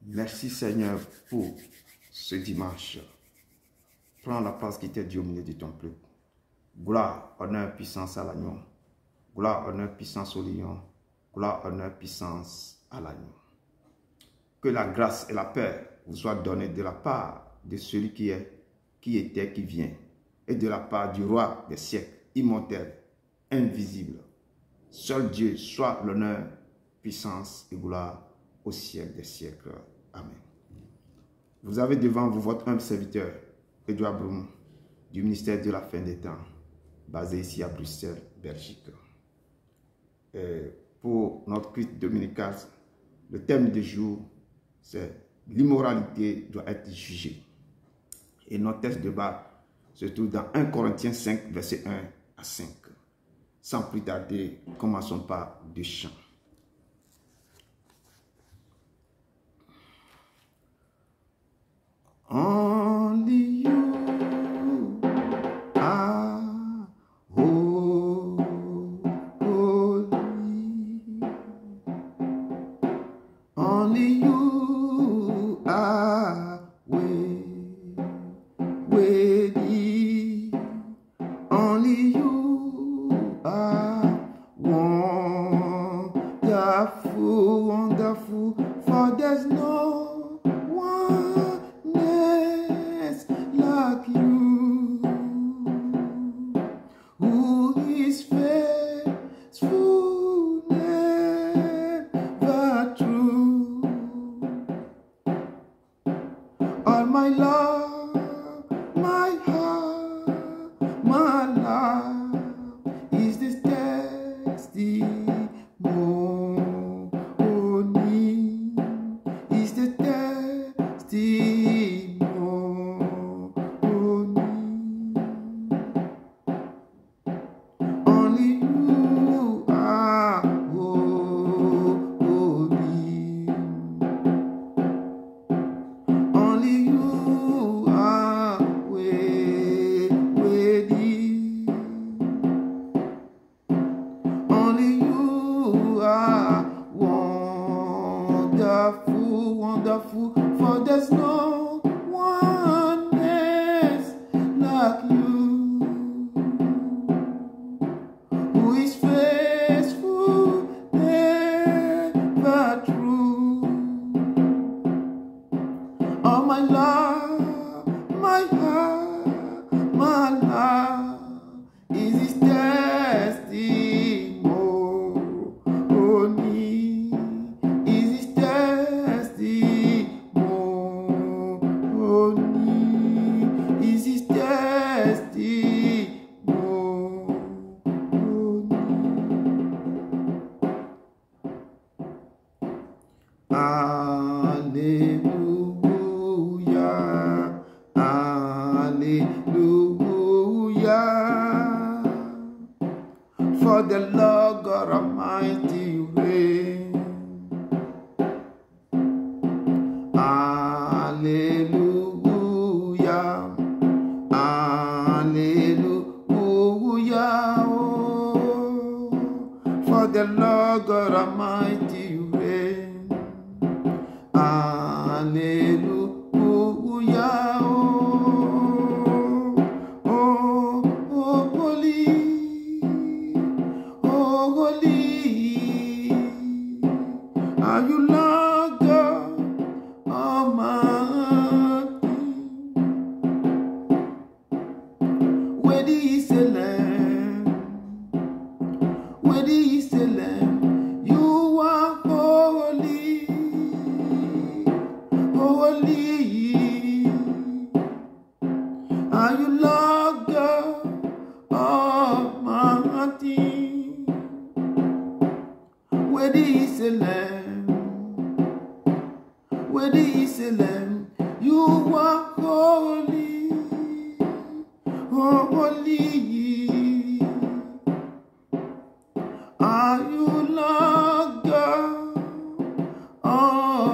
Merci Seigneur pour ce dimanche. Prends la place qui t'est due au milieu de ton peuple. Gloire, honneur, puissance à l'agneau. Gloire, honneur, puissance au lion. Gloire, honneur, puissance à l'agneau. Que la grâce et la paix vous soient données de la part de celui qui est, qui était, qui vient, et de la part du roi des siècles, immortel, invisible. Seul Dieu soit l'honneur, puissance et gloire au siècle des siècles. Amen. Vous avez devant vous votre humble serviteur, Edouard Broum, du ministère de la fin des temps, basé ici à Bruxelles, Belgique. Et pour notre culte dominical, le thème du jour, c'est l'immoralité doit être jugée. Et notre texte de base se trouve dans 1 Corinthiens 5, verset 1 à 5. Sans plus tarder, commençons par deux chants. Only you are holy. Only you are worthy. Only you are wonderful, wonderful. For there's no one like you, who is faithful, never true. All my love, my heart, my life is this testimony. Is the testimony. Only you are holy. Only you are worthy. Only you are wonderful, wonderful. For there's no one else like you, who is faithful, never true. All my love, my heart, my life is His testimony. Is His testimony. Is His testimony. Hallelujah, hallelujah. For the Lord God Almighty reigns. Hallelujah, hallelujah. Oh, for the Lord God Almighty reigns. Hallelujah. Oh, holy. Oh, holy. Are you Lord God Almighty? Worthy is the Lamb. Worthy is the Lamb. You are holy. Holy. Are you Lord God Almighty? Worthy is the Lamb. Worthy is the Lamb. You are holy. Holy. Are you Lord God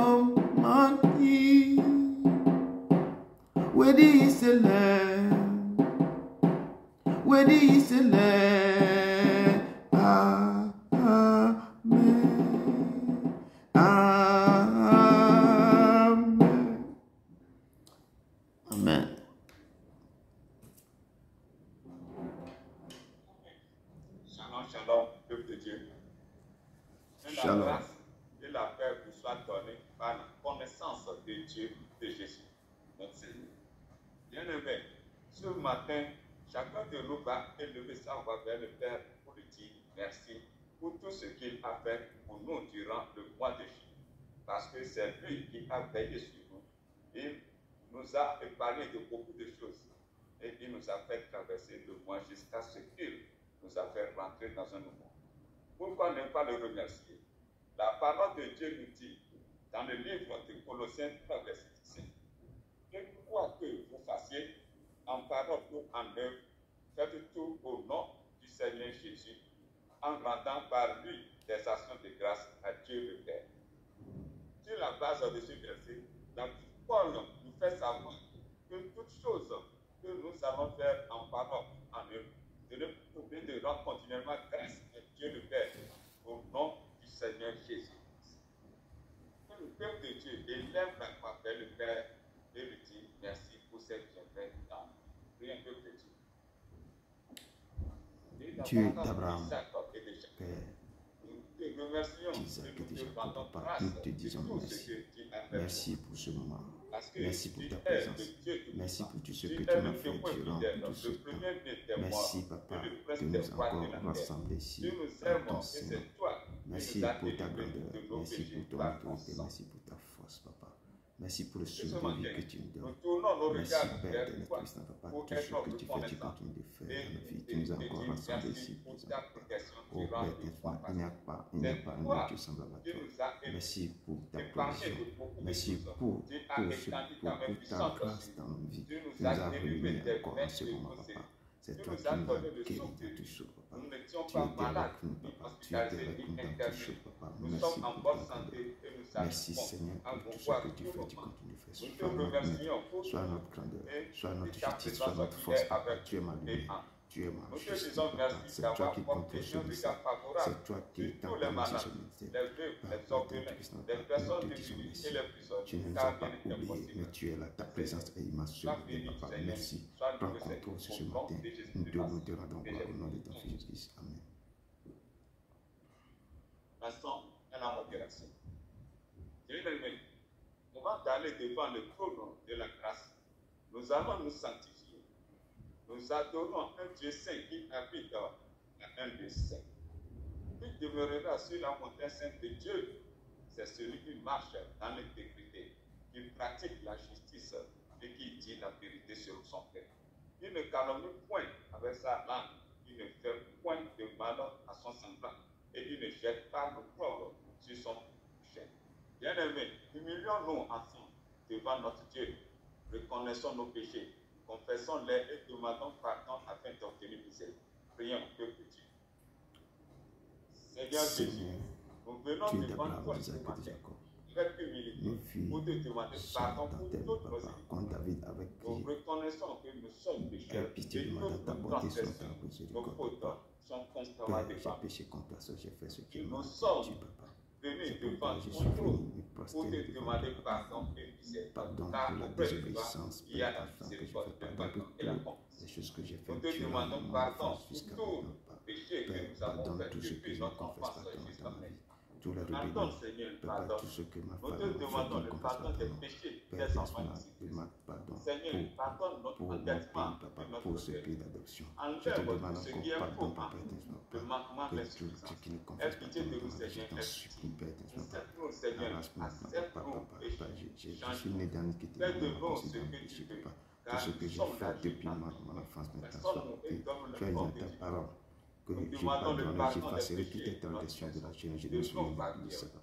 Almighty? Worthy is the Lamb. Worthy is the Lamb. Amen. Amen. soit donné par la connaissance de Dieu, de Jésus, notre Seigneur. Bien-aimé, ce matin, chacun de nous va élever sa voix vers le Père pour lui dire merci pour tout ce qu'il a fait pour nous durant le mois de juillet. Parce que c'est lui qui a veillé sur nous. Il nous a épargné de beaucoup de choses. Et il nous a fait traverser le mois jusqu'à ce qu'il nous a fait rentrer dans un nouveau monde. Pourquoi ne pas le remercier? La parole de Dieu nous dit, dans le livre de Colossiens 3, verset 5, que quoi que vous fassiez, en parole ou en œuvre, faites tout au nom du Seigneur Jésus, en rendant par lui des actions de grâce à Dieu le Père. Sur la base de ce verset, Paul nous fait savoir que toutes choses que nous allons faire en parole, en œuvre, de ne pas de rendre continuellement grâce à Dieu le Père, au nom du Seigneur Jésus. Que le peuple de Dieu élève la voix vers le Père et lui dit merci pour cette bienfaite dans rien que de Dieu. Dieu d'Abraham, Père, Isaac et de Jacob, Papa, nous te disons merci. Merci pour ce moment. Merci pour ta présence. Merci pour tout ce que tu m'as fait durant tout ce temps. Merci, Papa, de nous encore rassembler ici en ton Seigneur. Merci pour ta grandeur. Merci pour ton autorité. Merci pour ta force, Papa. Merci pour le souffle de vie que tu me donnes. Merci, Père de notre Christ, Papa. Tout ce que tu fais, tu continues de faire dans nos vies. Tu nous as encore rassemblés ici. Oh Père, il n'y a pas un Dieu semblable à toi. Merci pour ta provision. Merci pour ta grâce dans nos vies. Tu nous as réunis encore en ce moment, Papa. C'est toi qui nous as guéris de tout chaud, Papa. Tu étais avec nous, Papa. Tu étais avec nous dans tout chaud, Papa. Merci pour ta grandeur. Merci, Seigneur, pour tout ce que tu fais. Tu continues de faire. Sois notre maître, sois notre grandeur, sois notre justice, sois notre force, Papa. Tu es ma lumière. Tu es ma justice, Papa. C'est toi qui contrôles ce ministère. C'est toi qui t'encourages ce ministère. Papa, te disons merci. Tu ne nous as pas oubliés, mais tu es là. Ta présence est immense sur nous, Papa. Merci. Prends contrôle ce matin. Nous te rendons gloire au nom de ton Fils Jésus-Christ. Amen. Passons à la modération. Bien-aimés, avant d'aller devant le trône de la grâce, nous allons nous sanctifier. Nous adorons un Dieu saint qui habite dans un Dieu saint. Qui demeurera sur la montagne sainte de Dieu, c'est celui qui marche dans l'intégrité, qui pratique la justice et qui dit la vérité sur son père. Il ne calomnie point avec sa langue, il ne fait point de malheur à son semblant, et il ne jette pas l'opprobre sur son prochain. Bien-aimés, humilions-nous ensemble devant notre Dieu, reconnaissons nos péchés, confessons-les et demandons pardon afin d'obtenir miséricorde. Prions, peuple de Dieu. Seigneur Jésus, nous venons devant toi ce matin avec humilité pour te demander pardon pour toutes nos iniquités. Nous reconnaissons que nous sommes pécheurs et toutes nos transgressions, nos fautes sont constamment devant nous. Nous sommes venus devant ton trône pour te demander pardon et miséricorde. Car auprès de toi, il y a la miséricorde, le pardon et la compassion. Nous te demandons pardon pour tout péché que nous avons fait depuis notre enfance jusqu'à maintenant. Pardonne, Seigneur, pardonne. Nous te demandons le pardon des péchés des enfants ici. Seigneur, pardonne notre endettement et notre péché. Enlève tout ce qui est faux en nous, le manquement de l'insuffisance. Aie pitié de nous, Seigneur, accepte-nous, Seigneur, accepte-nous et change-nous. Fais de nous ce que tu veux, car nous sommes là depuis mon enfance. Personne et donne le parole que je pardonne, j'effacerai toute interrogation de la génération de ce papa.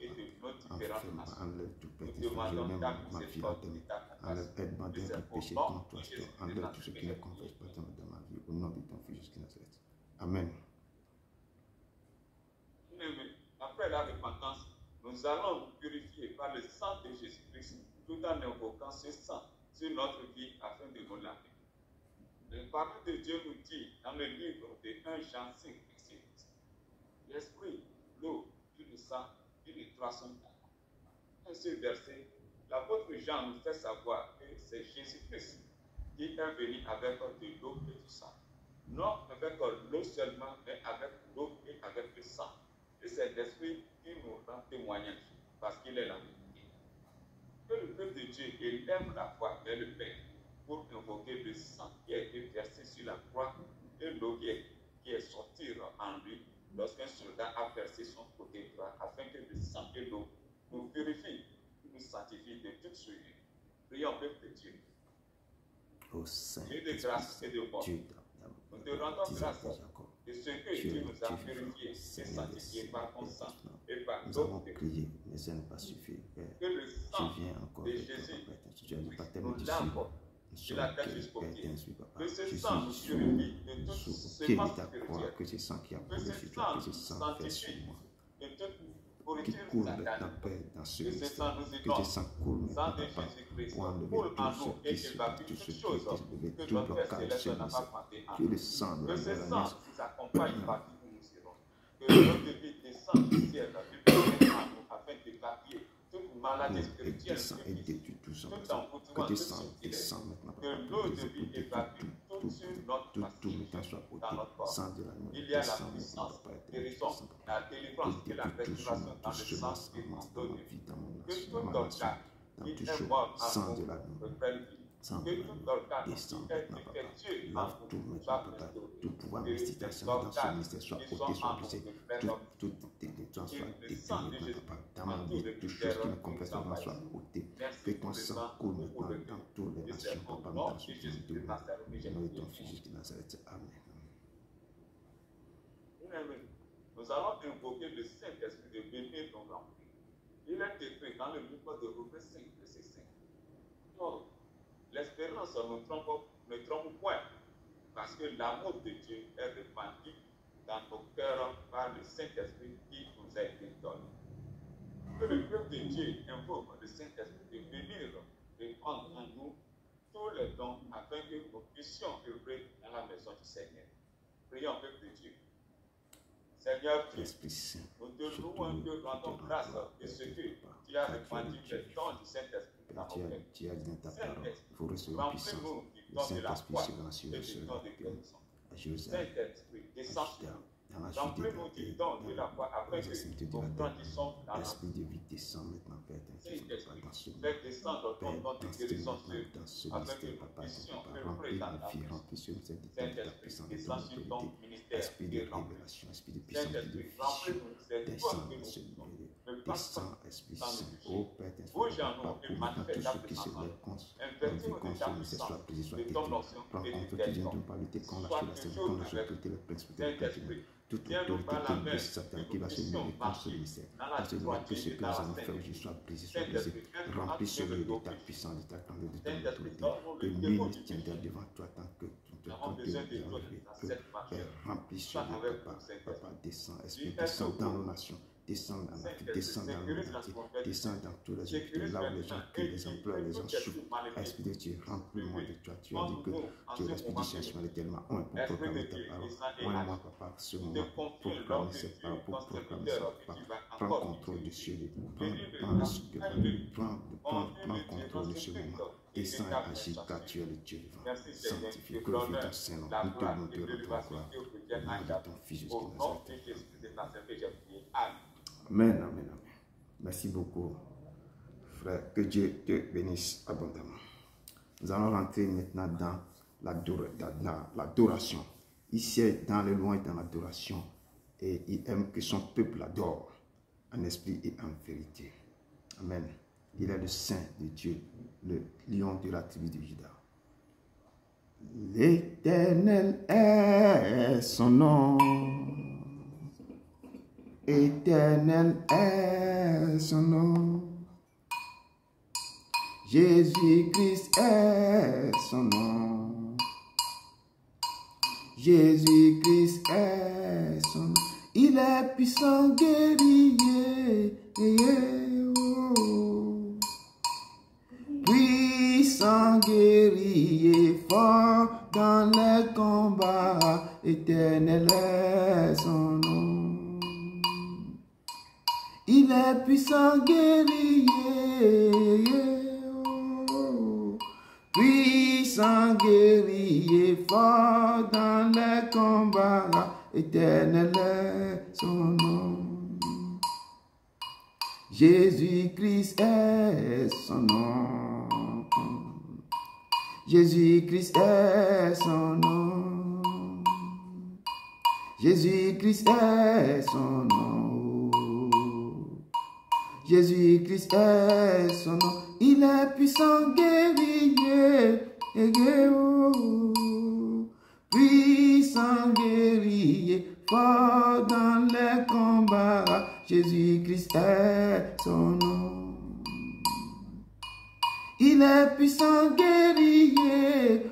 Enlève tout péché, je n'aime ma vie à donner. Enlève, aide-moi d'un péché contre toi, enlève tout ce qui ne confesse pas dans ma vie, au nom de ton Fils Jésus Nazareth. Amen. Après la repentance, nous allons nous purifier par le sang de Jésus-Christ, tout en invoquant ce sang sur notre vie afin de nous laver. La parole de Dieu nous dit dans le livre de 1 Jean 5, verset 8, l'esprit, l'eau, puis le sang, puis les trois sont d'accord. Dans ce verset, l'apôtre Jean nous fait savoir que c'est Jésus-Christ qui est venu avec de l'eau et du sang. Non avec l'eau seulement, mais avec l'eau et avec le sang. Et c'est l'esprit qui nous rend témoignage. parce qu'il est la vérité. Que le peuple de Dieu élève la voix vers le Père pour invoquer le sang qui a été versé sur la croix et l'eau qui est sortie en lui lorsqu'un soldat a versé son côté droit, afin que le sang et l'eau nous purifient, nous sanctifient de toute souillure. Prions, peuple de Dieu. Au Saint Dieu de grâce et de bonté, nous te rendons grâce de ce que Dieu nous a purifiés et sanctifiés par ton sang et par nous avons l'eau de prié, mais ça n'a pas suffi. que le sang Tu viens encore de avec toi, Jésus Papa. Tu as dit, baptême nous de lave Jésus. de la tête jusqu'au pied. Que ce Je sang nous suis purifie de toute sous pied de semence ta croix, spirituelle. que ce sang qui a Que coulé ce sur toi, sang que ce nous sang fait sur sanctifie moi, de toute qui pourriture coule dans satanique. paix dans ce Que ce ministère, sang nous que ce étonne. sang coule Sang maintenant, de Papa, Jésus-Christ pour enlever coule en tout nous ce et qui se évacue tout toute ce qui chose est levé, que tout notre Père blocage Céleste sur n'a nous. pas planté en Que nous. le sang de Que la ce sang vernis nous accompagne partout où nous irons. Que notre vie descende du ciel en nous afin d'évacuer toute maladie spirituelle et détruit tout ça. tout envoûtement, Que tout descend sortilège. maintenant, Que Papa, l'eau pour de briser, vie pour détruire évacue tout sur notre tout passage maintenant soit ôté. dans notre corps. Sang de la nuit, Il y a la descend puissance, maintenant, Papa, guérison, la délivrance et la restauration dans le sang et dans l'eau de vie. Que tout organe qui est mort en nous reprenne vie. Que tout organe qui est défectueux en tout nous maintenant, soit Papa, restauré. tout pouvoir Que d'institution les dans ce organes ministère soit qui ôté, sont soit en brisé. nous reprennent leur vie. Toute détention soit Que le sang de détruite, Jésus Papa. Dans ma en vie, tout le toute chose terrain qui me nous complète envahisse. soit ôtée. Merci Que pour ton le sang sang, coule pour le maintenant Dieu. dans toutes les Et c'est nations, au Papa, nom dans de ce Jésus temps de de Nazareth que j'ai nom de ton prié. Fils Jésus de Nazareth. Amen. Bien-aimés, nous allons invoquer le Saint-Esprit de bénir ton rempli. Il est écrit dans le livre de Romains 5, verset 5. Or, l'espérance ne trompe point, parce que l'amour de Dieu est répandu dans nos cœurs par le Saint-Esprit qui nous a été donné. Que le peuple de Dieu invoque le Saint-Esprit de venir répandre en nous tous les dons afin que nous puissions œuvrer dans la maison du Seigneur. Prions, peuple de Dieu. Seigneur Dieu, L'Esprit Saint, nous te louons et te rendons grâce de ce que tu as répandu les dons du Saint-Esprit dans nos cœurs. tu as dit dans ta parole, il faut recevoir Saint-Esprit, puissance. remplis-nous du Le don de la Saint-Esprit foi silencieux et du sera don de guérison. à Jérusalem, Saint-Esprit, descends sur nous. dans la suite Remplis-nous du don de la foi afin que nous grandissons dans la l'Esprit de vie descend maintenant, Père, Saint-Esprit, dans ce fais descendre ton don de dans guérison sur nous dans ce afin que ministère, nous Papa, puissions Papa, œuvrer remplis dans ma la vie, puissance. remplis sur nous cette de la Saint-Esprit, puissance de ton descends sur ton autorité, ministère esprit de et remplis. révélation, esprit de puissance, de Saint-Esprit, vision, remplis-nous ces descends forces que dans ce nous milieu, ne passe descends, pas Esprit sans Saint, nous ô Père, Bouge en nous Papa, et pour maintenant tout manifeste ta ce qui se puissance. lève contre Investis-nous de ta ce ministère soit puissance, brisé, soit de ton détruit. onction Prends et compte de que tu tes viens dons. de parler contre Sois la toujours contre avec l'autorité, le principe de Saint-Esprit, toute tiens-nous autorité par la main, de Satan qui va se puissions lever contre ce marcher ministère. dans la Parce que droiture que ce et que dans nous la allons faire sainteté. aujourd'hui soit brisé, soit brisé. Saint-Esprit, aide-nous à Remplis ce tenir lieu nos de ta offices. puissance, de ta grandeur, de ton Saint-Esprit, autorité. donne-nous Que le nul démon ne du tiendra péché. devant toi tant que Nous avons besoin de toi dans cette marche. Père, remplis ce Sois lieu, avec Papa. nous, Saint-Esprit. Papa, descends, Tu Esprit, es descends notre dans nos Dieu. nations. Descends dans Saint-Esprit, descends dans nos sécurise la quartiers, frontière. descends dans tous les hôpitaux, Sécurise là où les maintenant gens crient, et les gens dis pleurent, que les gens tout esprit souffrent. maléfique Esprit de Dieu, remplis-moi de toi. Tu as dit Prends-nous que en tu es ce l'Esprit du moment Saint-Esprit, béni. tellement un pour Esprit de proclamer ta Dieu, parole. descends et Moi, agis. Papa, ce Nous moment, te confions proclamer l'homme de cette Dieu, parole, pour ton proclamer serviteur, cette que parole. tu vas Prends encore contrôle de ce lieu. Bénis-le Prends dans contrôle de ce moment. Descends et agis, car tu es le Dieu vivant. Merci Seigneur, Sanctifie, que glorifie l'honneur, ton Saint-Nom. la Nous te gloire louons, et te l'élévation gloire. qui Au obtiennent nom à de ton Fils Jésus Au de nom Nazareth. de Jésus de Nazareth que j'ai prié. Amen. Amen, amen, amen. Merci beaucoup, frère. Que Dieu te bénisse abondamment. Nous allons rentrer maintenant dans l'adoration. Ici, dans le loin, dans l'adoration. Et il aime que son peuple adore en esprit et en vérité. Amen. Il est le Saint de Dieu, le lion de la tribu de Juda. L'Éternel est son nom. Éternel est son nom. Jésus-Christ est son nom. Jésus-Christ est son nom. Il est puissant guerrier. Oh. Puissant guerrier, fort dans les combats. Éternel est son nom. Il est puissant guerrier, oh. Puissant guerrier, fort dans les combats, éternel est son nom. Jésus-Christ est son nom. Jésus-Christ est son nom. Jésus-Christ est son nom. Jésus-Christ est son nom. Il est puissant, guerrier, puissant, guerrier, fort dans les combats. Jésus-Christ est son nom. Il est puissant, guerrier,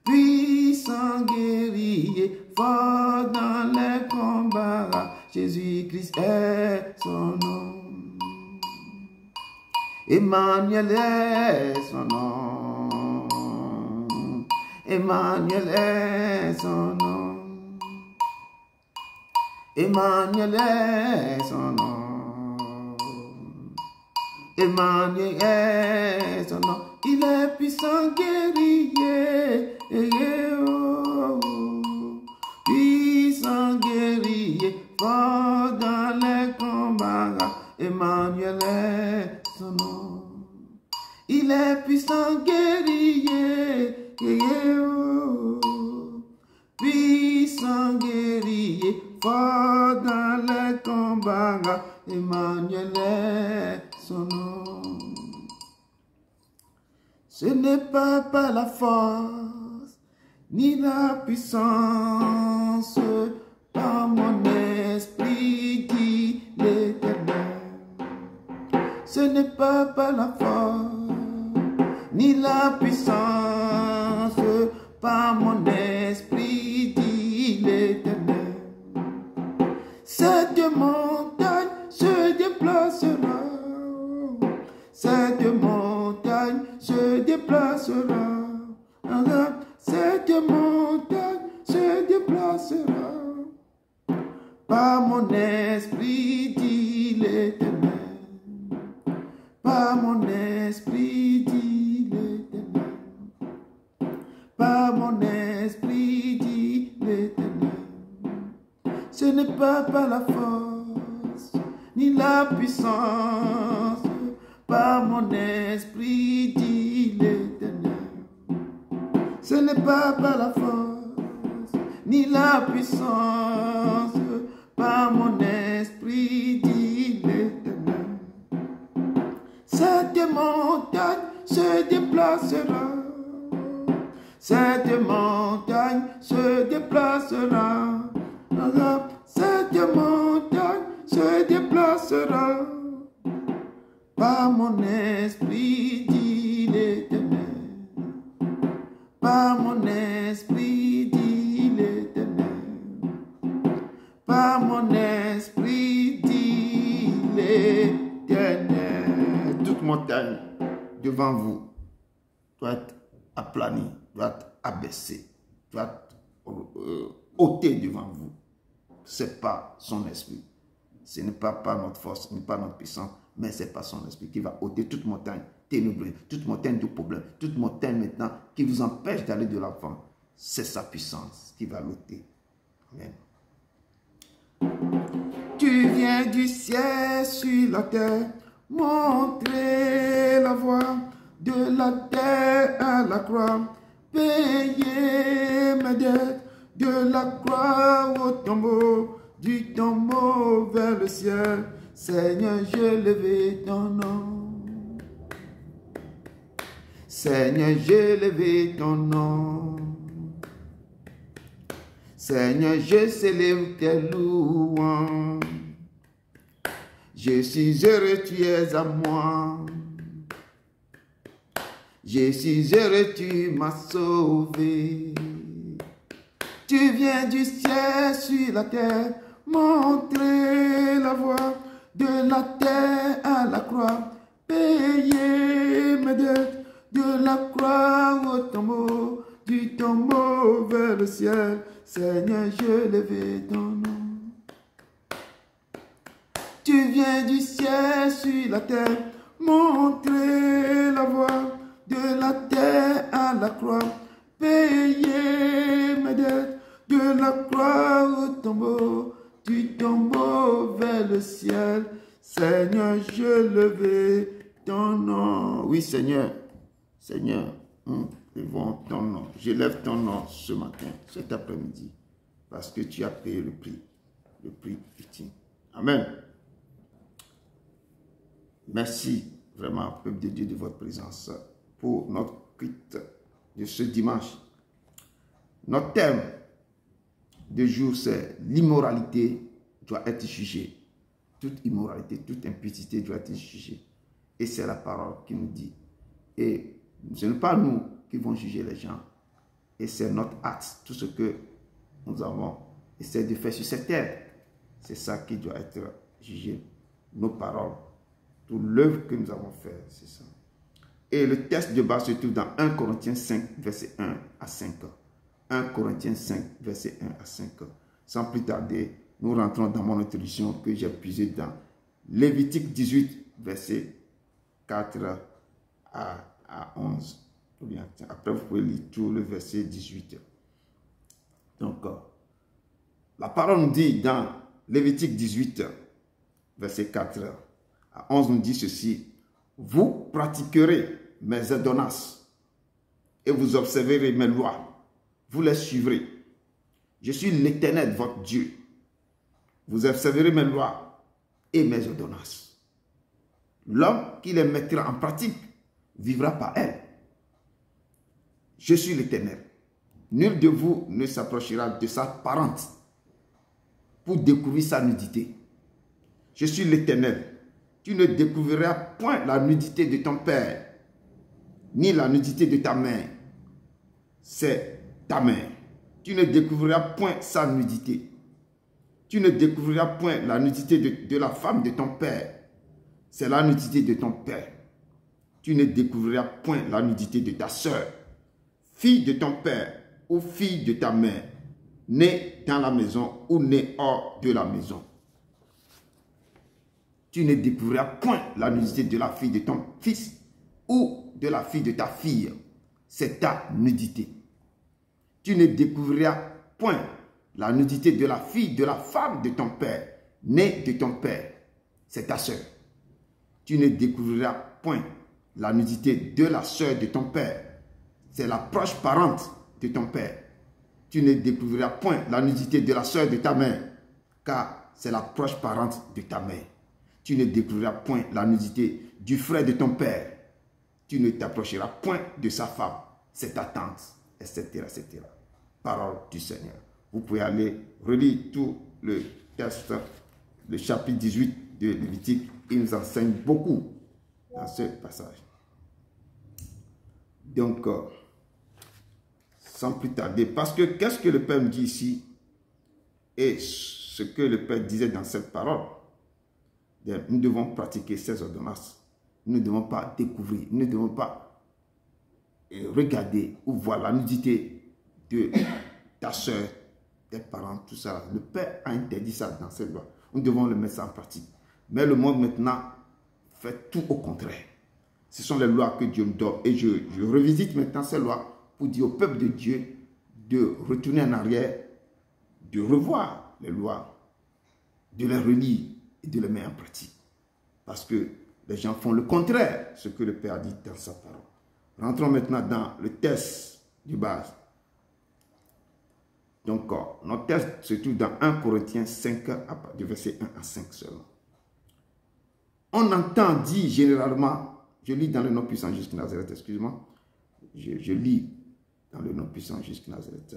puissant, guerrier, fort dans les combats. Jésus-Christ est son nom. Emmanuel est son nom. Emmanuel est son nom. Emmanuel est son nom. Emmanuel est son nom. Il est puissant, guerrier, puissant, guerrier, fort dans les combats. Emmanuel est son nom. Il est puissant, guerrier, puissant, guerrier, fort dans les combats. Emmanuel est son nom. Ce n'est pas par la force ni la puissance, par mon esprit, dit l'Éternel. Ce n'est pas par la force ni la puissance, par mon esprit, dit l'Éternel. Cette montagne se déplacera. Cette montagne se déplacera. Cette montagne se déplacera. Par mon esprit, dit l'Éternel. Par mon esprit, dit l'Éternel. Par mon esprit, dit l'Éternel. Ce n'est pas par la force ni la puissance, par mon esprit, dit l'Éternel. Ce n'est pas par la force ni la puissance, par mon esprit, dit l'Éternel. Cette montagne se déplacera. Cette montagne se déplacera. Cette montagne se déplacera. Par mon esprit, dit l'Éternel. Par mon esprit, dit l'Éternel. Par mon esprit, dit l'Éternel. Toute montagne devant vous doit être aplanie, doit être abaissée, doit être ôtée devant vous. Ce n'est pas son esprit. Ce n'est pas par notre force, ce n'est pas notre puissance, mais c'est par son esprit qui va ôter toute montagne ténébreuse, toute montagne de problèmes, toute montagne maintenant qui vous empêche d'aller de l'avant. C'est sa puissance qui va l'ôter. Amen. Tu viens du ciel sur la terre, montrer la voie de la terre à la croix, payer mes dettes, de la croix au tombeau, du tombeau vers le ciel. Seigneur, je lève ton nom. Seigneur, je lève ton nom. Seigneur, je célèbre tes louanges. Je suis heureux, tu es à moi. Je suis heureux, tu m'as sauvé. Tu viens du ciel sur la terre, montrer la voie de la terre à la croix, payer mes dettes, de la croix au tombeau, du tombeau vers le ciel. Seigneur, je lève ton nom. Tu viens du ciel sur la terre, montrer la voie de la terre à la croix, payer mes dettes, de la croix au tombeau, puis tombeau vers le ciel. Seigneur, je levai ton nom. Oui, Seigneur. Seigneur, élevons ton nom. J'élève ton nom ce matin, cet après-midi, parce que tu as payé le prix ultime. Amen. Merci vraiment, peuple de Dieu, de votre présence pour notre culte de ce dimanche. Notre thème de jour, c'est l'immoralité doit être jugée. Toute immoralité, toute impudicité doit être jugée. Et c'est la parole qui nous dit. Et ce n'est pas nous qui vont juger les gens. Et c'est notre acte, tout ce que nous avons essayé de faire sur cette terre. C'est ça qui doit être jugé. Nos paroles, toute l'œuvre que nous avons faite, c'est ça. Et le texte de base se trouve dans 1 Corinthiens 5, verset 1 à 5. 1 Corinthiens 5, verset 1 à 5. Sans plus tarder, nous rentrons dans mon introduction que j'ai puisée dans Lévitique 18, verset 4 à 11. Bien, après, vous pouvez lire tout le verset 18. Donc, la parole nous dit dans Lévitique 18, verset 4 à 11, nous dit ceci. Vous pratiquerez mes ordonnances et vous observerez mes lois. Vous les suivrez. Je suis l'Éternel, votre Dieu. Vous observerez mes lois et mes ordonnances. L'homme qui les mettra en pratique vivra par elles. Je suis l'Éternel. Nul de vous ne s'approchera de sa parente pour découvrir sa nudité. Je suis l'Éternel. Tu ne découvriras point la nudité de ton père, ni la nudité de ta mère. C'est ta mère. Tu ne découvriras point sa nudité. Tu ne découvriras point la nudité de la femme de ton père. C'est la nudité de ton père. Tu ne découvriras point la nudité de ta sœur, fille de ton père ou fille de ta mère, née dans la maison ou née hors de la maison. Tu ne découvriras point la nudité de la fille de ton fils ou de la fille de ta fille. C'est ta nudité. Tu ne découvriras point la nudité de la fille de la femme de ton père, née de ton père. C'est ta sœur. Tu ne découvriras point la nudité de la sœur de ton père. C'est la proche parente de ton père. Tu ne découvriras point la nudité de la sœur de ta mère, car c'est la proche parente de ta mère. Tu ne découvriras point la nudité du frère de ton père. Tu ne t'approcheras point de sa femme, c'est ta tante, etc., etc. Parole du Seigneur. Vous pouvez aller relire tout le texte, le chapitre 18 de Lévitique. Il nous enseigne beaucoup dans ce passage. Donc, sans plus tarder, parce que qu'est-ce que le Père me dit ici et ce que le Père disait dans cette parole, nous devons pratiquer ces ordonnances. Nous ne devons pas découvrir, nous ne devons pas regarder ou voir la nudité de ta soeur, tes parents, tout ça. Le Père a interdit ça dans cette loi. Nous devons le mettre ça en pratique. Mais le monde maintenant fait tout au contraire. Ce sont les lois que Dieu nous donne. Et je revisite maintenant ces lois pour dire au peuple de Dieu de retourner en arrière, de revoir les lois, de les relire et de les mettre en pratique. Parce que les gens font le contraire, ce que le Père a dit dans sa parole. Rentrons maintenant dans le texte de base. Donc, notre texte se trouve dans 1 Corinthiens 5, du verset 1 à 5 seulement. On entend dire généralement, je lis dans le nom puissant jusqu'à Nazareth, excuse-moi, je lis dans le nom puissant jusqu'à Nazareth.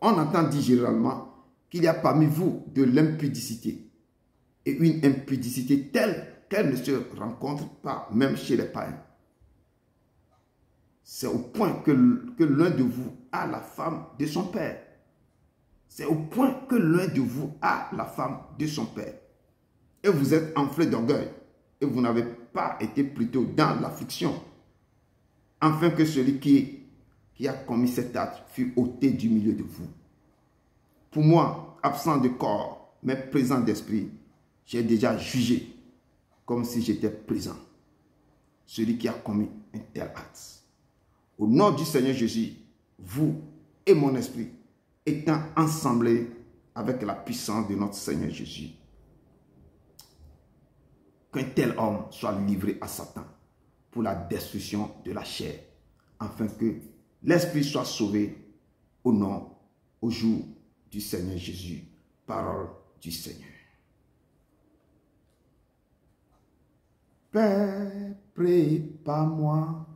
On entend dire généralement qu'il y a parmi vous de l'impudicité, et une impudicité telle qu'elle ne se rencontre pas même chez les païens. C'est au point que l'un de vous a la femme de son père. C'est au point que l'un de vous a la femme de son père. Et vous êtes enflé d'orgueil. Et vous n'avez pas été plutôt dans l'affliction. Afin que celui qui a commis cet acte fût ôté du milieu de vous. Pour moi, absent de corps, mais présent d'esprit, j'ai déjà jugé comme si j'étais présent celui qui a commis un tel acte. Au nom du Seigneur Jésus, vous et mon esprit, étant ensemblés avec la puissance de notre Seigneur Jésus. Qu'un tel homme soit livré à Satan pour la destruction de la chair, afin que l'esprit soit sauvé au jour du Seigneur Jésus. Parole du Seigneur. Père, prépare-moi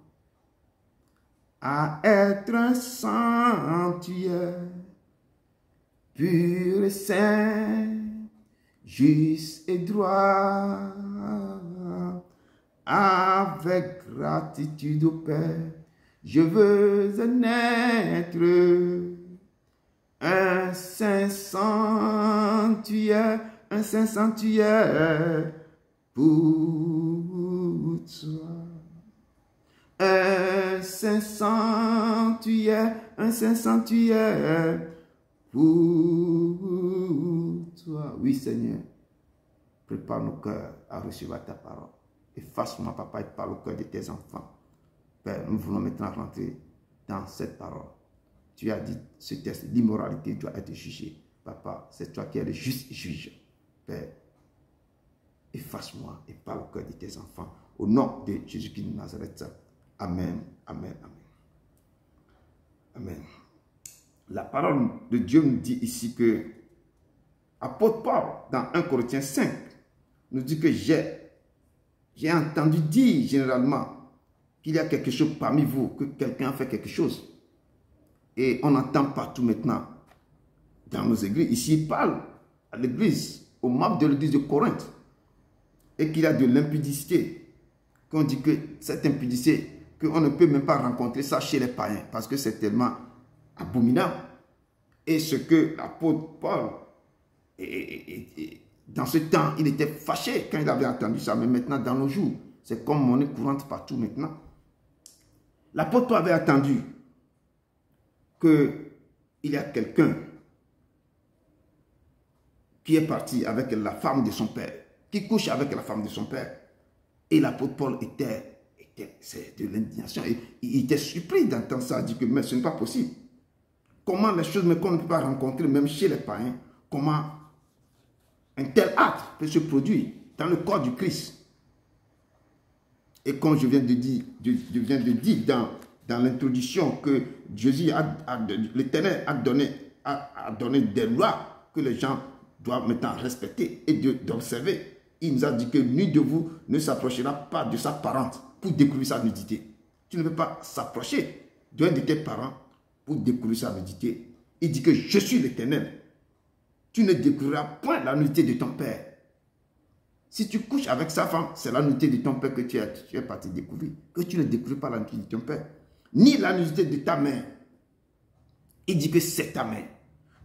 à être un sanctuaire, pur et saint, juste et droit, avec gratitude au Père, je veux naître un saint sanctuaire pour toi. Un saint sanctuaire pour toi. Oui, Seigneur, prépare nos cœurs à recevoir ta parole. Efface-moi, papa, et parle au cœur de tes enfants. Père, nous voulons maintenant rentrer dans cette parole. Tu as dit, ce texte, l'immoralité doit être jugée. Papa, c'est toi qui es le juste juge. Père, efface-moi et parle au cœur de tes enfants. Au nom de Jésus-Christ de Nazareth. Amen, amen, amen. Amen. La parole de Dieu nous dit ici que apôtre Paul, dans 1 Corinthiens 5, nous dit que j'ai entendu dire généralement qu'il y a quelque chose parmi vous, que quelqu'un a fait quelque chose. Et on entend partout maintenant dans nos églises. Ici, il parle à l'église, aux membres de l'église de Corinthe, et qu'il y a de l'impudicité. Qu'on dit que cette impudicité, qu'on ne peut même pas rencontrer ça chez les païens, parce que c'est tellement abominable. Et ce que l'apôtre Paul, dans ce temps, il était fâché quand il avait entendu ça, mais maintenant, dans nos jours, c'est comme monnaie courante partout maintenant. L'apôtre Paul avait attendu qu'il y a quelqu'un qui est parti avec la femme de son père, qui couche avec la femme de son père. Et l'apôtre Paul c'est de l'indignation. Il était surpris d'entendre ça. Il dit que mais ce n'est pas possible. Comment les choses qu'on ne peut pas rencontrer même chez les païens, comment un tel acte peut se produire dans le corps du Christ. Et comme je viens de dire, dans l'introduction que Jésus l'Éternel a donné des lois que les gens doivent maintenant respecter et d'observer. Il nous a dit que nul de vous ne s'approchera pas de sa parente pour découvrir sa nudité. Tu ne peux pas s'approcher d'un de tes parents pour découvrir sa nudité. Il dit que je suis l'Éternel. Tu ne découvriras point la nudité de ton père. Si tu couches avec sa femme, c'est la nudité de ton père que tu es parti découvrir. Que tu ne découvres pas la nudité de ton père. Ni la nudité de ta mère. Il dit que c'est ta mère.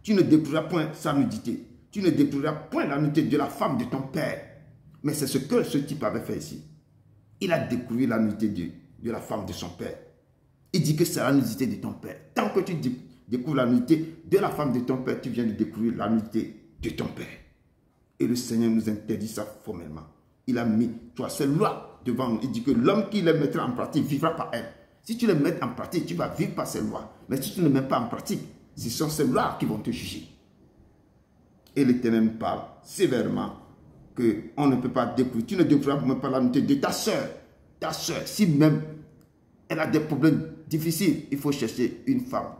Tu ne découvriras point sa nudité. Tu ne découvriras point la nudité de la femme de ton père. Mais c'est ce que ce type avait fait ici. Il a découvert la nudité de la femme de son père. Il dit que c'est la nudité de ton père. Tant que tu découvres la nudité de la femme de ton père, tu viens de découvrir la nudité de ton père. Et le Seigneur nous interdit ça formellement. Il a mis, toi, ces lois devant nous. Il dit que l'homme qui les mettra en pratique vivra par elles. Si tu les mets en pratique, tu vas vivre par ces lois. Mais si tu ne les mets pas en pratique, ce sont ces lois qui vont te juger. Et l'Éternel parle sévèrement qu'on ne peut pas découvrir. Tu ne découvriras même pas la nudité de ta soeur. Ta soeur, si même elle a des problèmes difficiles, il faut chercher une femme.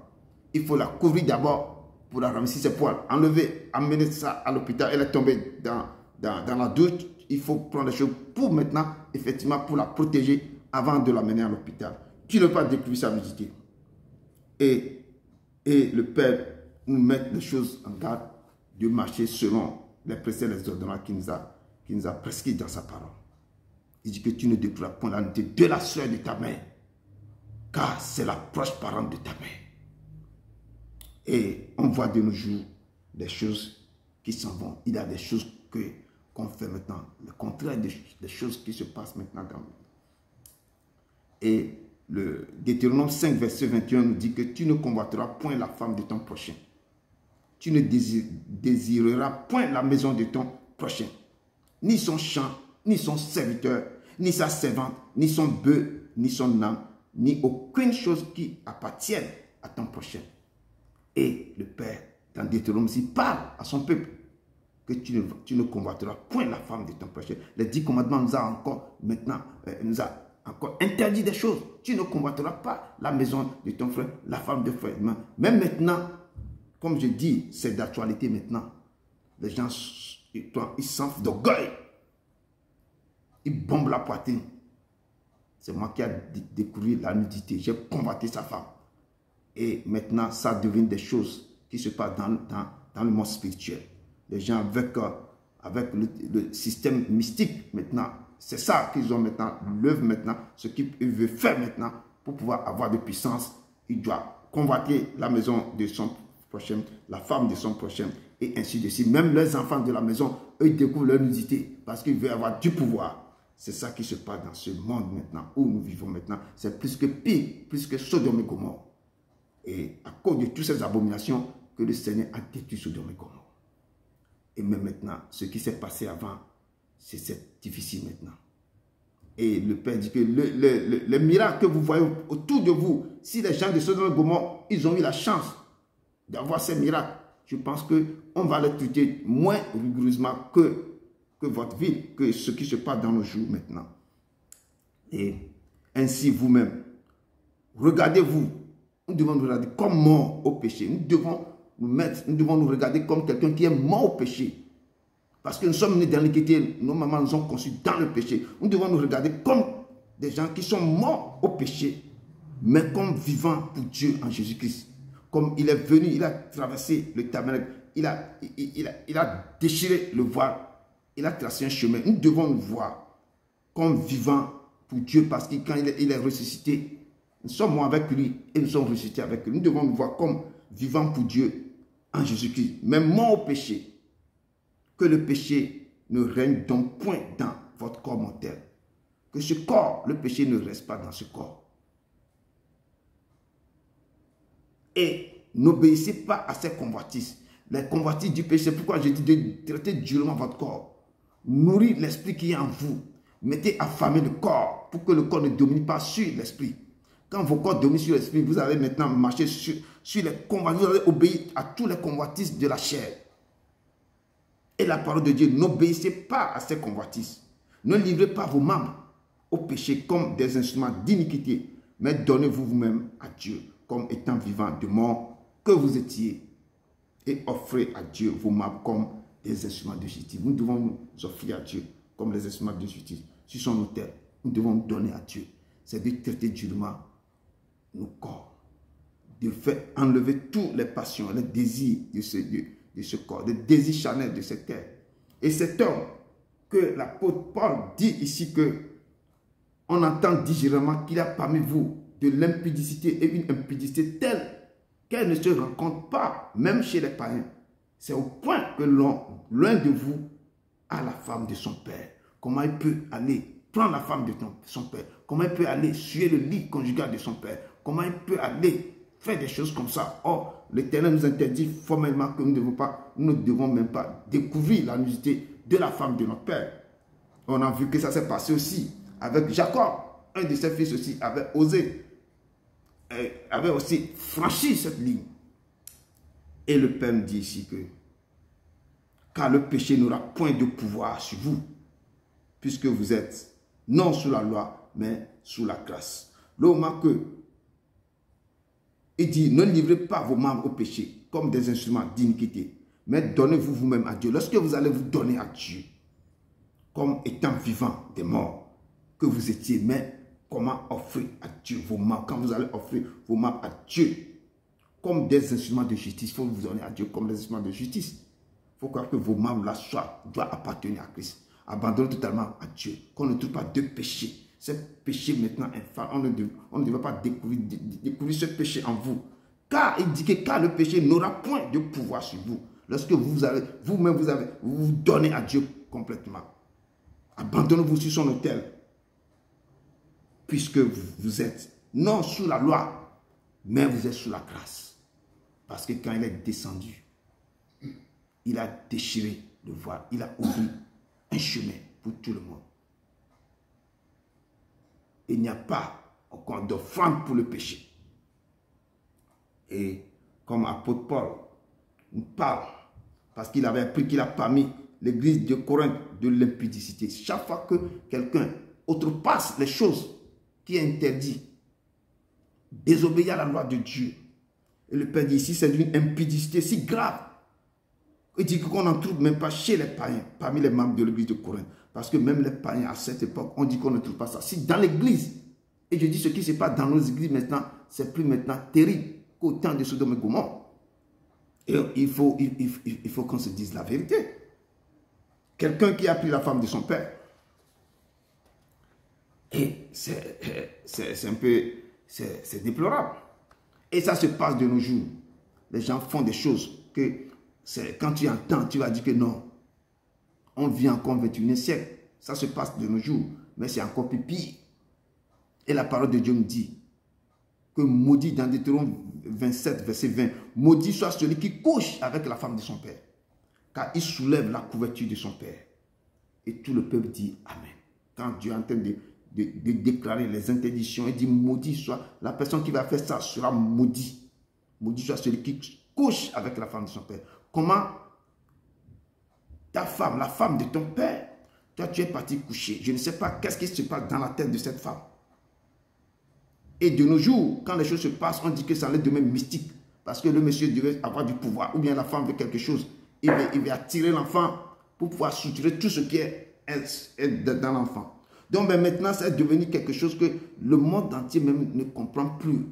Il faut la couvrir d'abord pour la ramasser ses poils. Enlever, amener ça à l'hôpital. Elle est tombée dans la douche. Il faut prendre les choses pour maintenant, effectivement, pour la protéger avant de l'amener à l'hôpital. Tu ne peux pas découvrir sa nudité. Et le Père nous met les choses en garde de marcher selon les préceptes et les ordonnances qu'il nous a prescrits dans sa parole. Il dit que tu ne découvriras point la nudité de la soeur de ta mère, car c'est la proche parente de ta mère. Et on voit de nos jours des choses qui s'en vont. Il y a des choses qu'on fait maintenant, le contraire des choses qui se passent maintenant dans le monde. Et le Deutéronome 5, verset 21 nous dit que tu ne convoiteras point la femme de ton prochain. Tu ne désireras point la maison de ton prochain, ni son champ, ni son serviteur, ni sa servante, ni son bœuf, ni son âme, ni aucune chose qui appartienne à ton prochain. Et le Père, dans Deutéronome, il parle à son peuple que tu ne convoiteras point la femme de ton prochain. Les 10 commandements nous a encore maintenant, nous a encore interdit des choses. Tu ne convoiteras pas la maison de ton frère, la femme de frère. Même maintenant, comme je dis, c'est d'actualité maintenant. Les gens, ils s'enflent d'orgueil. Ils bombent la poitrine. C'est moi qui ai découvert la nudité. J'ai convoité sa femme. Et maintenant, ça devient des choses qui se passent dans le monde spirituel. Les gens avec le système mystique maintenant, c'est ça qu'ils ont maintenant, l'œuvre maintenant, ce qu'ils veulent faire maintenant pour pouvoir avoir de puissance. Il doit convoiter la maison de son prochain, la femme de son prochain, et ainsi de suite. Même les enfants de la maison, eux, ils découvrent leur nudité parce qu'ils veulent avoir du pouvoir. C'est ça qui se passe dans ce monde maintenant, où nous vivons maintenant. C'est plus que pire, plus que Sodome et Gomorrhe. Et à cause de toutes ces abominations que le Seigneur a détruit Sodome et Gomorrhe. Et même maintenant, ce qui s'est passé avant, c'est difficile maintenant. Et le Père dit que les miracles que vous voyez autour de vous, si les gens de Sodome et Gomorrhe, ils ont eu la chance d'avoir ces miracles, je pense qu'on va les traiter moins rigoureusement que votre ville, que ce qui se passe dans nos jours maintenant. Et ainsi vous-même, regardez-vous, nous devons nous regarder comme morts au péché. Nous devons nous regarder comme quelqu'un qui est mort au péché. Parce que nous sommes nés dans l'iniquité, nos mamans nous ont conçus dans le péché. Nous devons nous regarder comme des gens qui sont morts au péché, mais comme vivants pour Dieu en Jésus-Christ. Comme il est venu, il a traversé le tabernacle, il a déchiré le voile, il a tracé un chemin. Nous devons nous voir comme vivants pour Dieu parce que quand il est ressuscité, nous sommes morts avec lui et nous sommes ressuscités avec lui. Nous devons nous voir comme vivants pour Dieu en Jésus-Christ, même morts au péché. Que le péché ne règne donc point dans votre corps mortel. Que ce corps, le péché ne reste pas dans ce corps. Et n'obéissez pas à ces convoitises. Les convoitises du péché, c'est pourquoi je dis de traiter durement votre corps. Nourrir l'esprit qui est en vous. Mettez affamer le corps pour que le corps ne domine pas sur l'esprit. Quand vos corps dominent sur l'esprit, vous allez maintenant marcher sur les convoitises. Vous allez obéir à tous les convoitises de la chair. Et la parole de Dieu, n'obéissez pas à ces convoitises. Ne livrez pas vos membres au péché comme des instruments d'iniquité, mais donnez-vous vous-même à Dieu comme étant vivant de mort que vous étiez et offrez à Dieu vos membres comme des instruments de justice. Nous devons nous offrir à Dieu comme les instruments de justice. Sur son autel, nous devons nous donner à Dieu. C'est de traiter durement nos corps, de faire enlever toutes les passions, les désirs de ce corps, les désirs charnels de cette terre. Et cet homme que l'apôtre Paul dit ici que on entend dire généralement qu'il y a parmi vous de l'impudicité et une impudicité telle qu'elle ne se rencontre pas, même chez les païens. C'est au point que l'un de vous a la femme de son père. Comment il peut aller prendre la femme de son père? Comment il peut aller suer le lit conjugal de son père? Comment il peut aller faire des choses comme ça? Or, l'Éternel nous interdit formellement que nous ne devons même pas découvrir la nudité de la femme de notre père. On a vu que ça s'est passé aussi avec Jacob. Un de ses fils aussi avait osé, avait aussi franchi cette ligne. Et le Père nous dit ici que car le péché n'aura point de pouvoir sur vous, puisque vous êtes non sous la loi, mais sous la grâce. Là, on remarque que il dit, ne livrez pas vos membres au péché comme des instruments d'iniquité, mais donnez-vous vous-même à Dieu. Lorsque vous allez vous donner à Dieu, comme étant vivant des morts que vous étiez, mais comment offrir à Dieu vos membres? Quand vous allez offrir vos membres à Dieu, comme des instruments de justice, il faut vous donner à Dieu comme des instruments de justice. Il faut croire que vos membres là doivent appartenir à Christ. Abandonnez totalement à Dieu. Qu'on ne trouve pas de péché. Ce péché maintenant infâme, on ne devrait pas découvrir ce péché en vous. Car il dit que car le péché n'aura point de pouvoir sur vous. Lorsque vous-même vous vous donnez à Dieu complètement. Abandonnez-vous sur son autel. Puisque vous êtes non sous la loi, mais vous êtes sous la grâce. Parce que quand il est descendu, il a déchiré le voile. Il a ouvert un chemin pour tout le monde. Il n'y a pas encore d'offrande pour le péché. Et comme apôtre Paul, parle. Parce qu'il avait appris qu'il a parmi l'église de Corinthe de l'impudicité. Chaque fois que quelqu'un outrepasse les choses qui est interdit, désobéir à la loi de Dieu. Et le Père dit ici, c'est une impudicité si grave. Il dit qu'on n'en trouve même pas chez les païens, parmi les membres de l'église de Corinthe. Parce que même les païens, à cette époque, on dit qu'on ne trouve pas ça. Si dans l'église, et je dis ce qui se passe dans nos églises maintenant, c'est plus maintenant terrible qu'au temps de Sodome et Gomorrhe. Et il faut qu'on se dise la vérité. Quelqu'un qui a pris la femme de son père. Et c'est un peu, c'est déplorable. Et ça se passe de nos jours. Les gens font des choses que, quand tu entends, tu vas dire que non. On vit encore au 21e siècle. Ça se passe de nos jours. Mais c'est encore plus pire. Et la parole de Dieu me dit que maudit dans Deutéronome 27, verset 20, maudit soit celui qui couche avec la femme de son père, car il soulève la couverture de son père. Et tout le peuple dit Amen. Quand Dieu est en train de déclarer les interdictions, il dit maudit soit la personne qui va faire ça sera maudit. Maudit soit celui qui couche avec la femme de son père. Comment ta femme, la femme de ton père, toi tu es parti coucher. Je ne sais pas qu'est-ce qui se passe dans la tête de cette femme. Et de nos jours, quand les choses se passent, on dit que ça en est de même mystique. Parce que le monsieur devait avoir du pouvoir. Ou bien la femme veut quelque chose. Il veut attirer l'enfant pour pouvoir soutirer tout ce qui est dans l'enfant. Donc maintenant, c'est devenu quelque chose que le monde entier même ne comprend plus.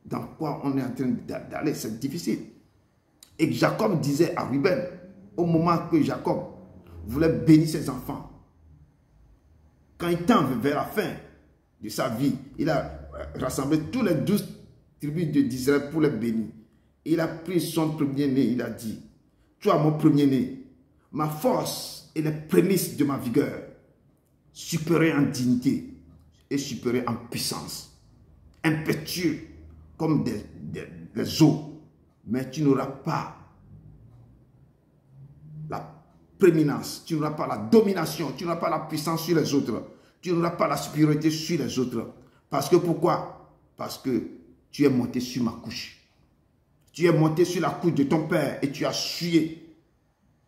Dans quoi on est en train d'aller. C'est difficile. Et Jacob disait à Ruben, au moment que Jacob voulait bénir ses enfants, quand il tend vers la fin de sa vie, il a rassemblé tous les 12 tribus d'Israël pour les bénir. Il a pris son premier-né, il a dit, toi mon premier-né, ma force et les prémices de ma vigueur, supérieur en dignité et supérieur en puissance, impétueux comme des eaux, mais tu n'auras pas la prééminence, tu n'auras pas la domination, tu n'auras pas la puissance sur les autres, tu n'auras pas la supériorité sur les autres. Parce que pourquoi? Parce que tu es monté sur ma couche. Tu es monté sur la couche de ton père et tu as sué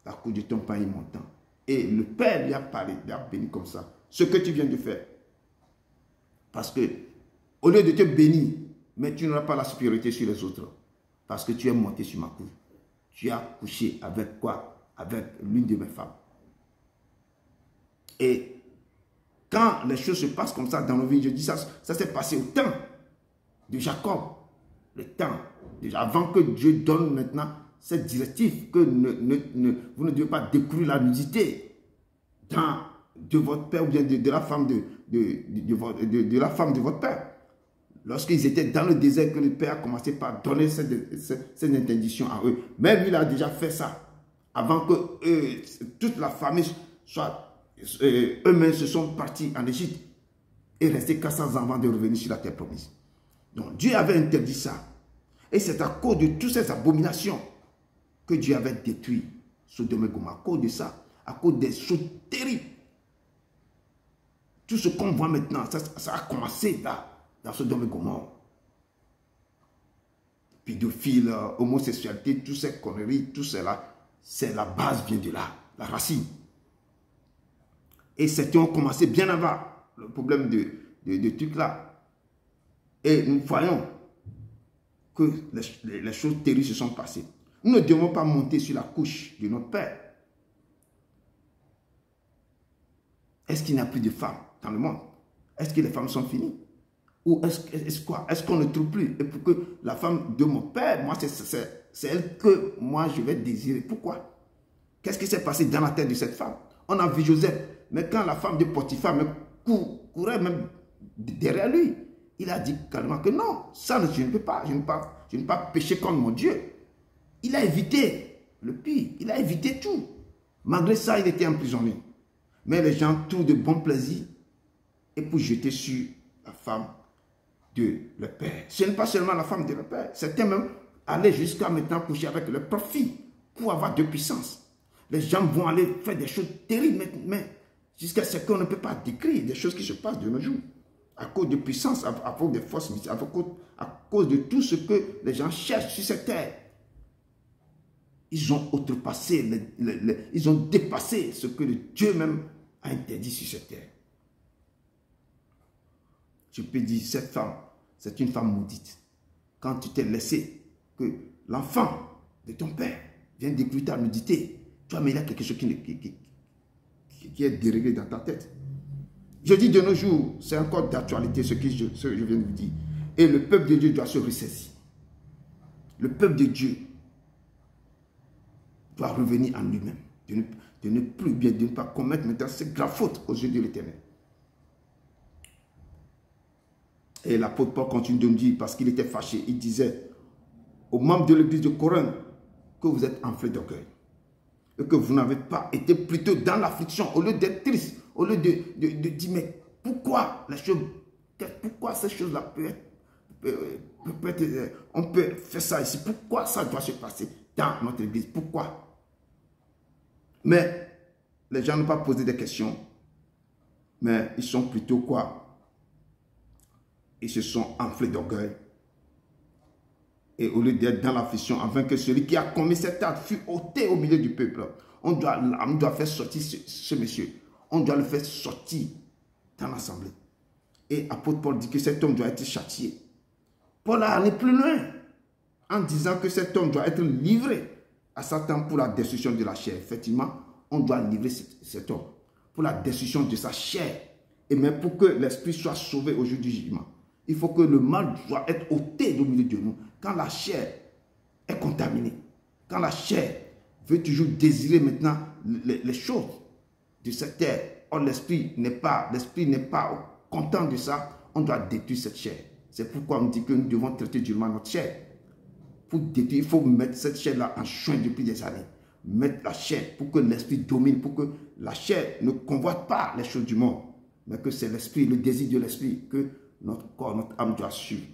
la couche de ton père montant. Et le père lui a parlé, lui a béni comme ça. Ce que tu viens de faire. Parce que au lieu de te bénir, mais tu n'auras pas la supériorité sur les autres. Parce que tu es monté sur ma couche. Tu as couché avec quoi? Avec l'une de mes femmes. Et quand les choses se passent comme ça dans nos vies, je dis ça s'est passé au temps de Jacob. Le temps, déjà avant que Dieu donne maintenant cette directive que vous ne devez pas découvrir la nudité de votre père ou bien de la femme de la femme de votre père. Lorsqu'ils étaient dans le désert, que le père a commencé par donner cette interdiction à eux. Même il a déjà fait ça avant que toute la famille soit... eux-mêmes se sont partis en Égypte et restés 400 ans avant de revenir sur la terre promise. Donc Dieu avait interdit ça. Et c'est à cause de toutes ces abominations que Dieu avait détruit Sodome et Gomorrhe. À cause de ça, à cause des choses terribles. Tout ce qu'on voit maintenant, ça a commencé là, dans Sodome et Gomorrhe. Pédophile, homosexualité, toutes ces conneries, tout cela, c'est la base vient de là, la racine. Et certains ont commencé bien avant le problème de trucs là. Et nous voyons que les choses terribles se sont passées. Nous ne devons pas monter sur la couche de notre père. Est-ce qu'il n'y a plus de femmes dans le monde? Est-ce que les femmes sont finies? Ou est-ce qu'on ne trouve plus? Et pour que la femme de mon père, moi, c'est elle que moi je vais désirer. Pourquoi? Qu'est-ce qui s'est passé dans la tête de cette femme? On a vu Joseph. Mais quand la femme de Potiphar courait même derrière lui, il a dit carrément que non, ça je ne peux pas, je ne peux pas pécher contre mon Dieu. Il a évité le pire, il a évité tout. Malgré ça, il était emprisonné. Mais les gens trouvent de bons plaisirs et pour jeter sur la femme de leur père. Ce n'est pas seulement la femme de leur père, certains même allaient jusqu'à maintenant coucher avec leur propre fille pour avoir de puissance. Les gens vont aller faire des choses terribles, mais jusqu'à ce qu'on ne peut pas décrire des choses qui se passent de nos jours. À cause de puissance, à cause des forces mystiques, à cause de tout ce que les gens cherchent sur cette terre. Ils ont outrepassé, ils ont dépassé ce que Dieu même a interdit sur cette terre. Je peux dire, cette femme, c'est une femme maudite. Quand tu t'es laissé que l'enfant de ton père vient découvrir ta nudité, toi, mais il y a quelque chose qui est déréglé dans ta tête. Je dis de nos jours, c'est encore d'actualité ce que je viens de vous dire. Et le peuple de Dieu doit se ressaisir. Le peuple de Dieu doit revenir en lui-même. De ne plus bien, de ne pas commettre maintenant cette grave faute aux yeux de l'Éternel. Et l'apôtre Paul continue de me dire, parce qu'il était fâché, il disait aux membres de l'église de Corinthe que vous êtes enflés d'orgueil. Et que vous n'avez pas été plutôt dans l'affliction, au lieu d'être triste, au lieu de dire, mais pourquoi ces choses-là peuvent être, on peut faire ça ici, pourquoi ça doit se passer dans notre église, pourquoi? Mais les gens n'ont pas posé des questions, mais ils sont plutôt quoi? Ils se sont enflés d'orgueil. Et au lieu d'être dans l'affliction, afin que celui qui a commis cet acte fût ôté au milieu du peuple, on doit faire sortir ce monsieur. On doit le faire sortir dans l'assemblée. Et apôtre Paul dit que cet homme doit être châtié. Paul a allé plus loin en disant que cet homme doit être livré à Satan pour la destruction de la chair. Effectivement, on doit livrer cet homme pour la destruction de sa chair. Et même pour que l'esprit soit sauvé au jour du jugement. Il faut que le mal doit être ôté au milieu de nous. Quand la chair est contaminée, quand la chair veut toujours désirer maintenant les choses de cette terre, or l'esprit n'est pas content de ça, on doit détruire cette chair. C'est pourquoi on dit que nous devons traiter durement notre chair. Pour détruire, il faut mettre cette chair-là en soin depuis des années. Mettre la chair pour que l'esprit domine, pour que la chair ne convoite pas les choses du monde, mais que c'est l'esprit, le désir de l'esprit que notre corps, notre âme doit suivre.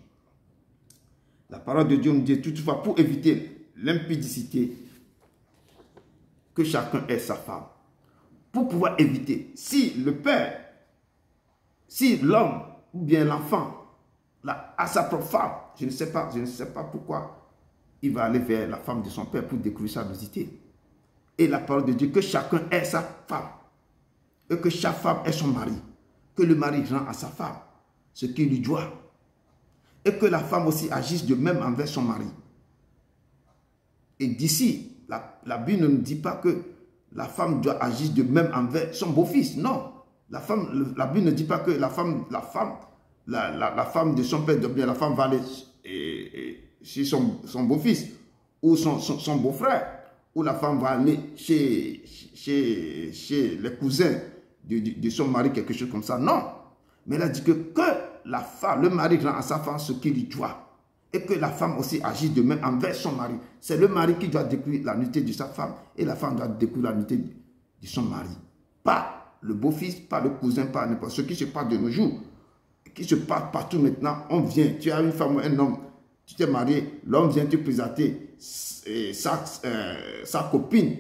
La parole de Dieu nous dit toutefois, pour éviter l'impudicité, que chacun ait sa femme. Pour pouvoir éviter, si le père, si l'homme ou bien l'enfant a sa propre femme, je ne sais pas pourquoi il va aller vers la femme de son père pour découvrir sa nudité. Et la parole de Dieu, que chacun ait sa femme, et que chaque femme ait son mari, que le mari rend à sa femme ce qu'il lui doit, et que la femme aussi agisse de même envers son mari. Et d'ici, la Bible ne nous dit pas que la femme doit agir de même envers son beau-fils. Non, la Bible ne dit pas que la femme de son père, bien la femme va aller chez son beau-fils ou son beau-frère, ou la femme va aller chez les cousins de son mari, quelque chose comme ça. Non, mais elle a dit que le mari rend à sa femme ce qu'il lui doit. Et que la femme aussi agit de même envers son mari. C'est le mari qui doit découvrir la nudité de sa femme et la femme doit découvrir la nudité de son mari. Pas le beau-fils, pas le cousin, pas n'importe ce qui se passe de nos jours. Qui se passe partout maintenant. On vient, tu as une femme ou un homme, tu t'es marié, l'homme vient te présenter sa copine,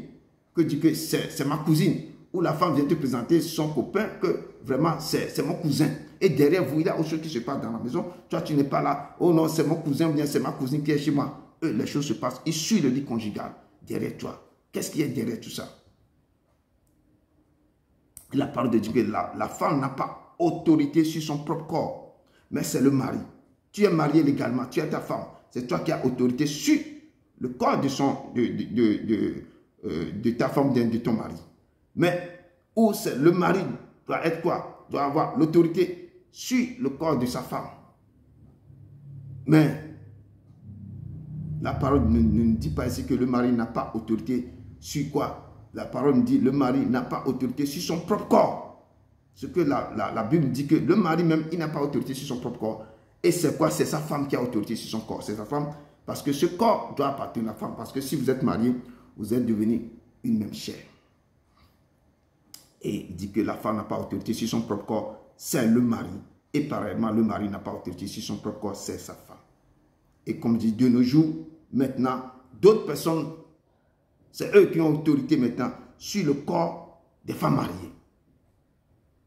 que dit que c'est ma cousine. Ou la femme vient te présenter son copain, que vraiment c'est mon cousin. Et derrière vous, il y a autre chose qui se passe dans la maison. Toi, tu n'es pas là. Oh non, c'est mon cousin ou bien c'est ma cousine qui est chez moi. Les choses se passent. Il suit le lit conjugal derrière toi. Qu'est-ce qui est derrière tout ça? La parole de Dieu, que la femme n'a pas autorité sur son propre corps, mais c'est le mari. Tu es marié légalement, tu es ta femme. C'est toi qui as autorité sur le corps de ta femme, de ton mari. Mais où c'est le mari doit être quoi? Doit avoir l'autorité sur le corps de sa femme. Mais la parole ne dit pas ici que le mari n'a pas autorité sur quoi? La parole dit que le mari n'a pas autorité sur son propre corps. Ce que la Bible dit que le mari même, il n'a pas autorité sur son propre corps. Et c'est quoi? C'est sa femme qui a autorité sur son corps. C'est sa femme. Parce que ce corps doit appartenir à la femme. Parce que si vous êtes marié, vous êtes devenus une même chair. Et il dit que la femme n'a pas autorité sur son propre corps, c'est le mari. Et pareillement, le mari n'a pas autorité sur son propre corps, c'est sa femme. Et comme dit de nos jours, maintenant, d'autres personnes, c'est eux qui ont autorité maintenant sur le corps des femmes mariées.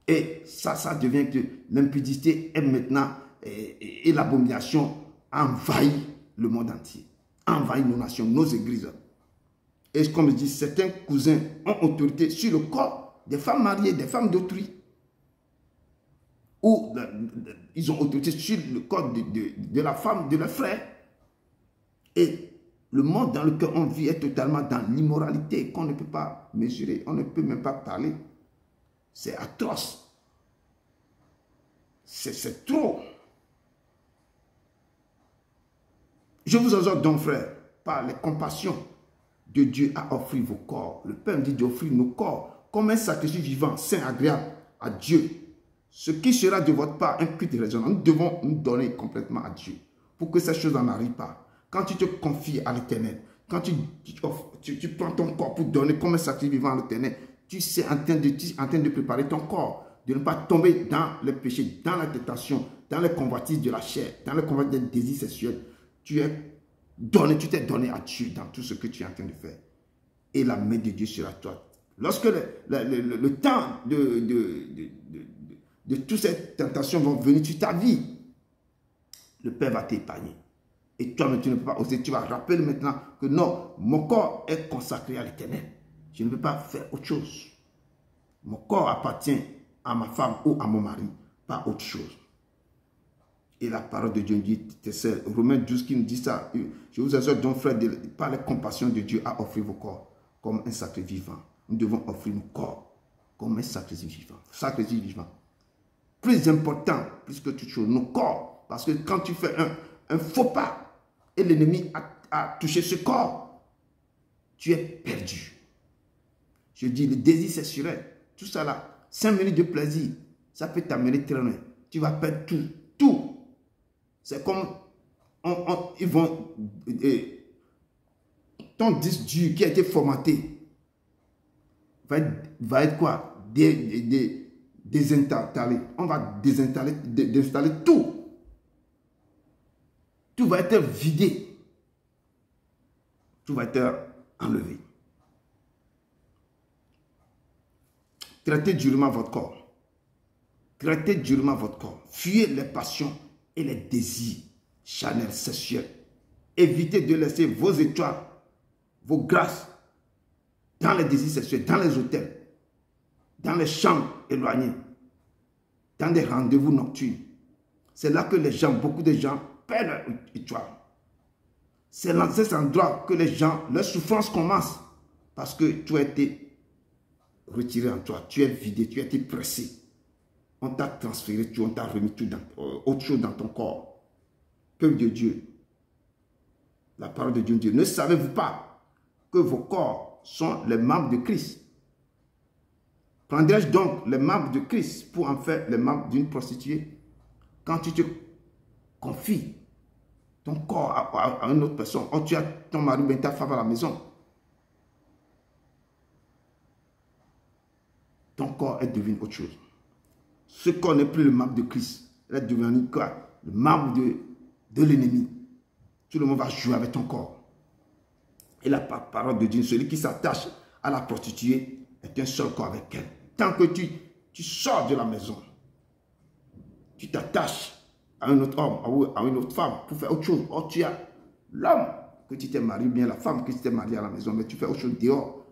Et ça devient que l'impudicité est maintenant, et l'abomination envahit le monde entier, envahit nos nations, nos églises. Et comme je dis, certains cousins ont autorité sur le corps des femmes mariées, des femmes d'autrui. Ou ils ont autorité sur le corps de la femme, de leur frère. Et le monde dans lequel on vit est totalement dans l'immoralité qu'on ne peut pas mesurer, on ne peut même pas parler. C'est atroce. C'est trop. Je vous exhorte donc, frère, par les compassions de Dieu à offrir vos corps. Le Père me dit d'offrir nos corps comme un sacrifice vivant, saint, agréable à Dieu. Ce qui sera de votre part un culte raisonnable. Nous devons nous donner complètement à Dieu pour que ces choses n'en arrivent pas. Quand tu te confies à l'Éternel, quand tu prends ton corps pour donner comme un sacrifice vivant à l'Éternel, tu es en train de préparer ton corps, de ne pas tomber dans les péchés, dans la tentation, dans les convoitises de la chair, dans les convoitises des désirs sexuels. Tu t'es donné à Dieu dans tout ce que tu es en train de faire. Et la main de Dieu sera toi. Lorsque le temps de toutes ces tentations vont venir sur ta vie, le Père va t'épargner. Et toi, tu ne peux pas oser. Tu vas rappeler maintenant que non, mon corps est consacré à l'Éternel. Je ne peux pas faire autre chose. Mon corps appartient à ma femme ou à mon mari, pas autre chose. Et la parole de Dieu dit, c'est Romains 12 qui nous dit ça. Je vous exhorte donc, frère, par la compassion de Dieu, à offrir vos corps comme un sacrifice vivant. Nous devons offrir nos corps comme un sacrifice vivant. Sacrifice vivant. Plus important, plus que toute chose, nos corps. Parce que quand tu fais un faux pas, et l'ennemi a touché ce corps, tu es perdu. Je dis, le désir sexuel, tout ça là, 5 minutes de plaisir, ça peut t'amener très loin. Tu vas perdre tout. C'est comme, ils vont, ton disque dur qui a été formaté, va être quoi? Désinstaller. On va désinstaller tout. Tout va être vidé. Tout va être enlevé. Traitez durement votre corps. Traitez durement votre corps. Fuyez les passions et les désirs charnels, sexuels. Évitez de laisser vos étoiles, vos grâces dans les désirs sexuels, dans les hôtels, dans les chambres éloignées, dans des rendez-vous nocturnes. C'est là que beaucoup de gens perdent leur étoile. C'est dans cet endroit que les gens, leur souffrance commence. Parce que tu as été retiré en toi, tu es vidé, tu as été pressé. On t'a transféré, on t'a remis autre chose dans ton corps. Peuple de Dieu, la parole de Dieu dit, ne savez-vous pas que vos corps sont les membres de Christ? Prendrais-je donc les membres de Christ pour en faire les membres d'une prostituée? Quand tu te confies ton corps à une autre personne, ou tu as ton mari ou ta femme à la maison, ton corps est devenu autre chose. Ce corps n'est plus le membre de Christ, il est devenu quoi? Le membre de l'ennemi. Tout le monde va jouer avec ton corps. Et la parole de Dieu, celui qui s'attache à la prostituée est un seul corps avec elle. Tant que tu sors de la maison, tu t'attaches à un autre homme ou à une autre femme pour faire autre chose. Or, tu as l'homme que tu t'es marié, bien la femme que tu t'es mariée à la maison, mais tu fais autre chose dehors.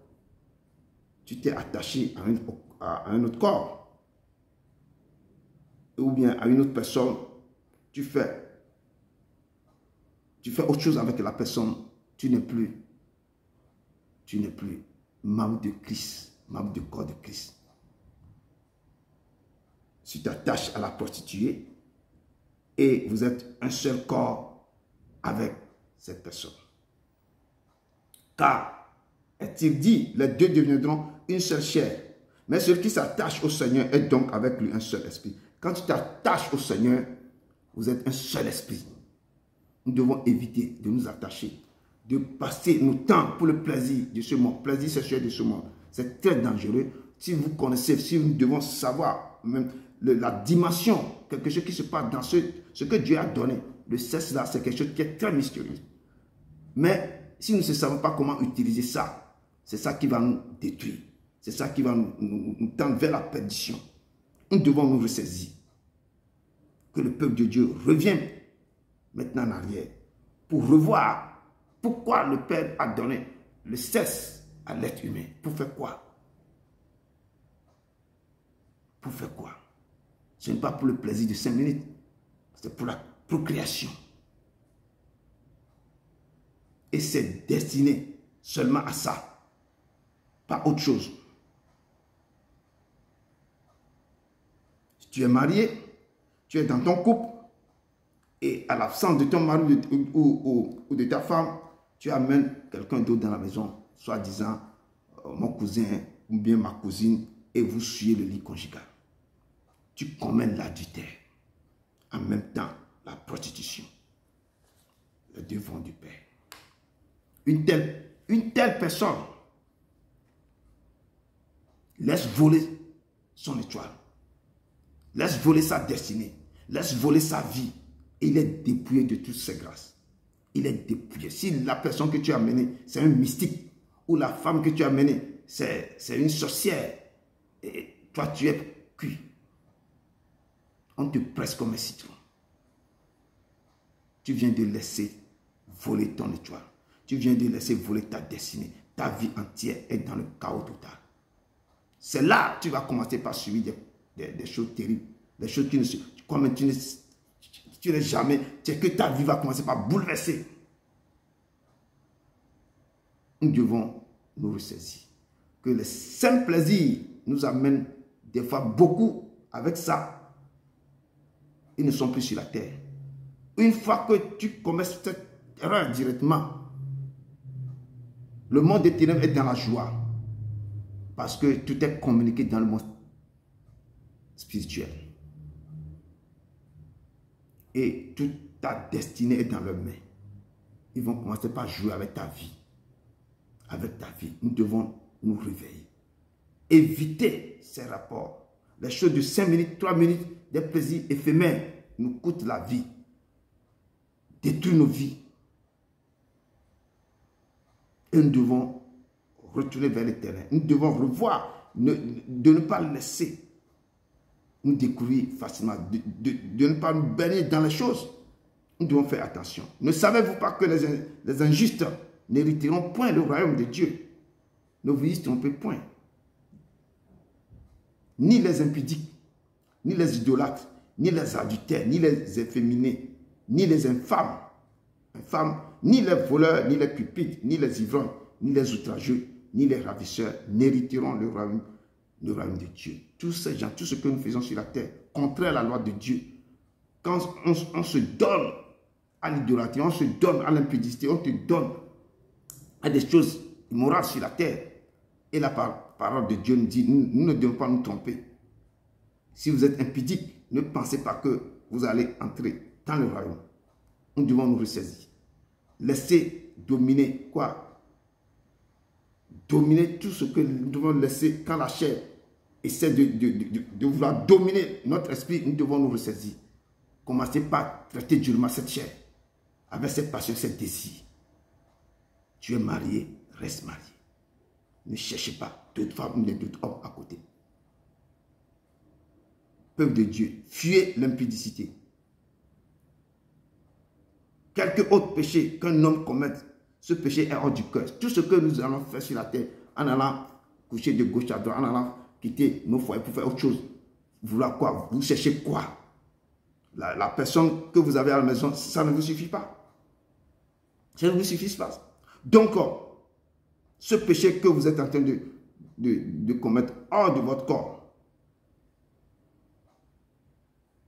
Tu t'es attaché à un autre corps. Ou bien à une autre personne, tu fais autre chose avec la personne. Tu n'es plus membre de Christ, membre du corps de Christ. Si tu t'attaches à la prostituée et vous êtes un seul corps avec cette personne. Car, est-il dit, les deux deviendront une seule chair. Mais celui qui s'attache au Seigneur est donc avec lui un seul esprit. Quand tu t'attaches au Seigneur, vous êtes un seul esprit. Nous devons éviter de nous attacher, de passer nos temps pour le plaisir de ce monde, plaisir sexuel de ce monde. C'est très dangereux. Si vous connaissez, si nous devons savoir même la dimension, quelque chose qui se passe dans ce que Dieu a donné. Le sexe là, c'est quelque chose qui est très mystérieux. Mais si nous ne savons pas comment utiliser ça, c'est ça qui va nous détruire. C'est ça qui va nous tendre vers la perdition. Nous devons nous ressaisir. Que le peuple de Dieu revienne maintenant en arrière pour revoir pourquoi le Père a donné le sexe à l'être humain. Pour faire quoi? Pour faire quoi? Ce n'est pas pour le plaisir de 5 minutes. C'est pour la procréation. Et c'est destiné seulement à ça. Pas autre chose. Si tu es marié, tu es dans ton couple, et à l'absence de ton mari ou de ta femme, tu amènes quelqu'un d'autre dans la maison, soit disant mon cousin ou bien ma cousine, et vous suyez le lit conjugal. Tu commets l'adultère. En même temps, la prostitution. Le devant du Père. Une telle personne laisse voler son étoile. Laisse voler sa destinée. Laisse voler sa vie. Et il est dépouillé de toutes ses grâces. Il est dépouillé. Si la personne que tu as amenée, c'est un mystique, ou la femme que tu as amenée, c'est une sorcière, et toi tu es cuit, on te presse comme un citron. Tu viens de laisser voler ton étoile. Tu viens de laisser voler ta destinée. Ta vie entière est dans le chaos total. C'est là que tu vas commencer par subir des choses terribles. Des choses qui ne se... Comme tu n'es jamais... C'est que ta vie va commencer par bouleverser. Nous devons nous ressaisir. Que les simples plaisirs nous amènent des fois beaucoup avec ça. Ils ne sont plus sur la terre. Une fois que tu commets cette erreur directement, le monde des ténèbres est dans la joie. Parce que tout est communiqué dans le monde spirituel. Et toute ta destinée est dans leurs mains. Ils vont commencer par jouer avec ta vie. Avec ta vie. Nous devons nous réveiller. Éviter ces rapports. Les choses de 5 minutes, 3 minutes, des plaisirs éphémères nous coûtent la vie. Détruisent nos vies. Et nous devons retourner vers l'Éternel. Nous devons revoir, de ne pas laisser nous découvrir facilement, de ne pas nous baigner dans les choses. Nous devons faire attention. Ne savez-vous pas que les injustes n'hériteront point le royaume de Dieu? Ne vous y trompez point. Ni les impudiques, ni les idolâtres, ni les adultères, ni les efféminés, ni les infâmes, ni les voleurs, ni les cupides, ni les ivrognes, ni les outrageux, ni les ravisseurs n'hériteront le royaume de Dieu. Tous ces gens, tout ce que nous faisons sur la terre, contraire à la loi de Dieu, quand on se donne à l'idolâtrie, on se donne à l'impudicité, on te donne à des choses immorales sur la terre, et la parole de Dieu nous dit, nous ne devons pas nous tromper. Si vous êtes impudique, ne pensez pas que vous allez entrer dans le royaume. Nous devons nous ressaisir. Laissez dominer quoi? Dominer tout ce que nous devons laisser quand la chair essaie de vouloir dominer notre esprit. Nous devons nous ressaisir. Commencez par traiter durement cette chair avec cette passion, cette désir. Tu es marié, reste marié. Ne cherchez pas d'autres femmes ou d'autres hommes à côté. Peuple de Dieu, fuyez l'impudicité. Quelque autre péché qu'un homme commette, ce péché est hors du cœur. Tout ce que nous allons faire sur la terre, en allant coucher de gauche à droite, en allant quitter nos foyers pour faire autre chose, vouloir quoi? Vous cherchez quoi? La personne que vous avez à la maison, ça ne vous suffit pas. Ça ne vous suffit pas. Donc, ce péché que vous êtes en train de commettre hors de votre corps,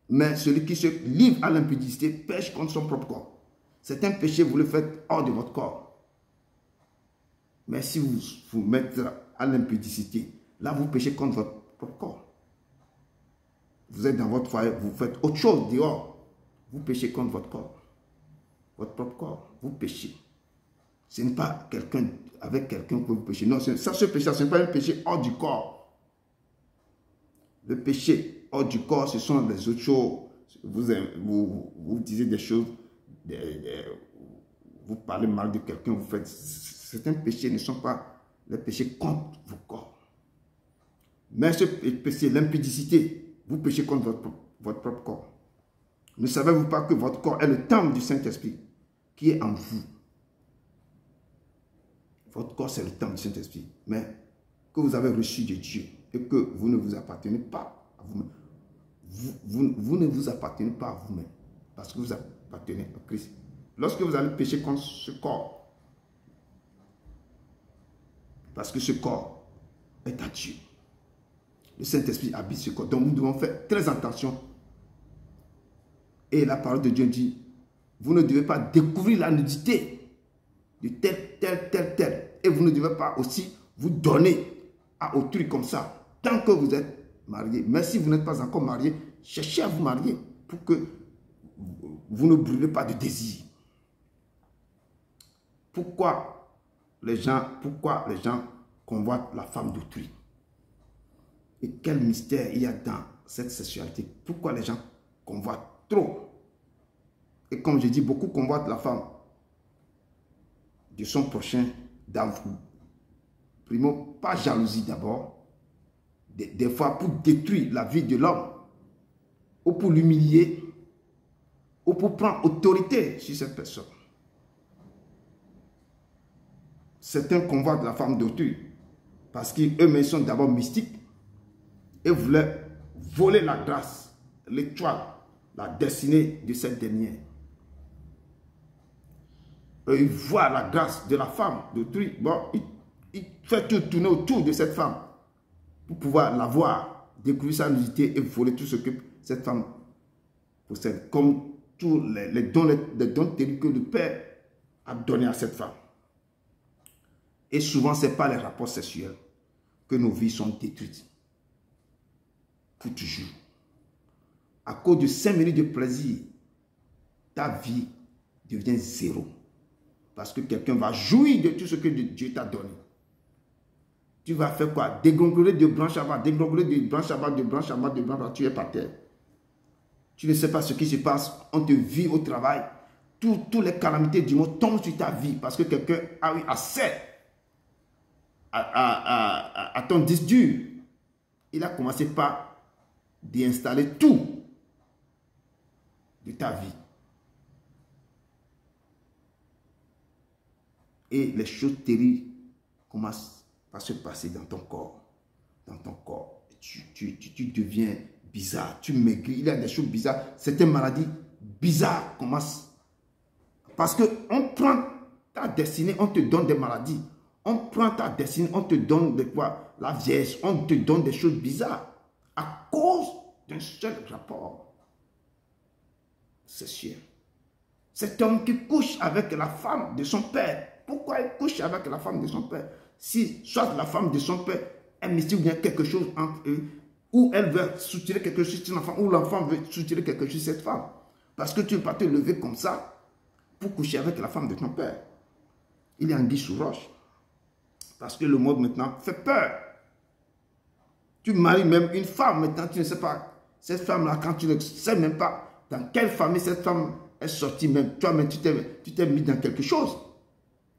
mais celui qui se livre à l'impudicité pêche contre son propre corps. C'est un péché, vous le faites hors de votre corps. Mais si vous vous mettez à l'impudicité, là vous péchez contre votre propre corps. Vous êtes dans votre foyer, vous faites autre chose dehors. Vous péchez contre votre corps. Votre propre corps, vous péchez. Ce n'est pas avec quelqu'un que vous péchez. Non, ce péché, ce n'est pas un péché hors du corps. Le péché hors du corps, ce sont les autres choses. Vous disiez des choses, vous parlez mal de quelqu'un, vous faites... Certains péchés ne sont pas les péchés contre vos corps. Mais ce péché, l'impudicité, vous péchez contre votre propre corps. Ne savez-vous pas que votre corps est le temple du Saint-Esprit qui est en vous? Votre corps, c'est le temple du Saint-Esprit. Mais que vous avez reçu de Dieu et que vous ne vous appartenez pas à vous-même. Vous ne vous appartenez pas à vous-même parce que vous appartenez à Christ. Lorsque vous allez pécher contre ce corps, parce que ce corps est à Dieu. Le Saint-Esprit habite ce corps. Donc nous devons faire très attention. Et la parole de Dieu dit, vous ne devez pas découvrir la nudité de tel. Et vous ne devez pas aussi vous donner à autrui comme ça, tant que vous êtes marié. Mais si vous n'êtes pas encore marié, cherchez à vous marier pour que vous ne brûlez pas de désir. Pourquoi les gens convoitent la femme d'autrui? Et quel mystère il y a dans cette sexualité? Pourquoi les gens convoitent trop? Et comme je dis, beaucoup convoitent la femme de son prochain d'avou. Primo, pas jalousie d'abord. Des fois pour détruire la vie de l'homme, ou pour l'humilier, ou pour prendre autorité sur cette personne. Certains convoitent la femme d'autrui parce qu'eux-mêmes sont d'abord mystiques et voulaient voler la grâce, l'étoile, la destinée de cette dernière. Ils voient la grâce de la femme d'autrui. Bon, il fait tout tourner autour de cette femme pour pouvoir la voir, découvrir sa nudité et voler tout ce que cette femme possède, comme tous les dons terribles que le Père a donné à cette femme. Et souvent, ce n'est pas les rapports sexuels que nos vies sont détruites pour toujours. À cause de 5 minutes de plaisir, ta vie devient zéro. Parce que quelqu'un va jouir de tout ce que Dieu t'a donné. Tu vas faire quoi? Dégringoler de branche à branche, dégringoler de branche à branche, de branche à branche, de branche à branche, tu es par terre. Tu ne sais pas ce qui se passe, on te vit au travail. Toutes les calamités du monde tombent sur ta vie parce que quelqu'un a eu accès à ton disque dur. Il a commencé par déinstaller tout de ta vie. Et les choses terribles commencent à se passer dans ton corps. Dans ton corps. Tu deviens bizarre, tu maigris. Il y a des choses bizarres. Certaines maladies bizarres commencent. Parce qu'on prend ta destinée, on te donne des maladies. On prend ta destinée, on te donne de quoi? La vieillesse, on te donne des choses bizarres. À cause d'un seul rapport sexuel. Cet homme qui couche avec la femme de son père. Pourquoi il couche avec la femme de son père? Si soit la femme de son père est mystique ou bien quelque chose entre eux, ou elle veut soutirer quelque chose sur l'enfant, ou l'enfant veut soutirer quelque chose sur cette femme. Parce que tu ne peux pas te lever comme ça pour coucher avec la femme de ton père. Il y a anguille sous roche. Parce que le monde maintenant fait peur. Tu maries même une femme, maintenant tu ne sais pas, cette femme-là, quand tu ne sais même pas dans quelle famille cette femme est sortie, même toi-même tu t'es mis dans quelque chose.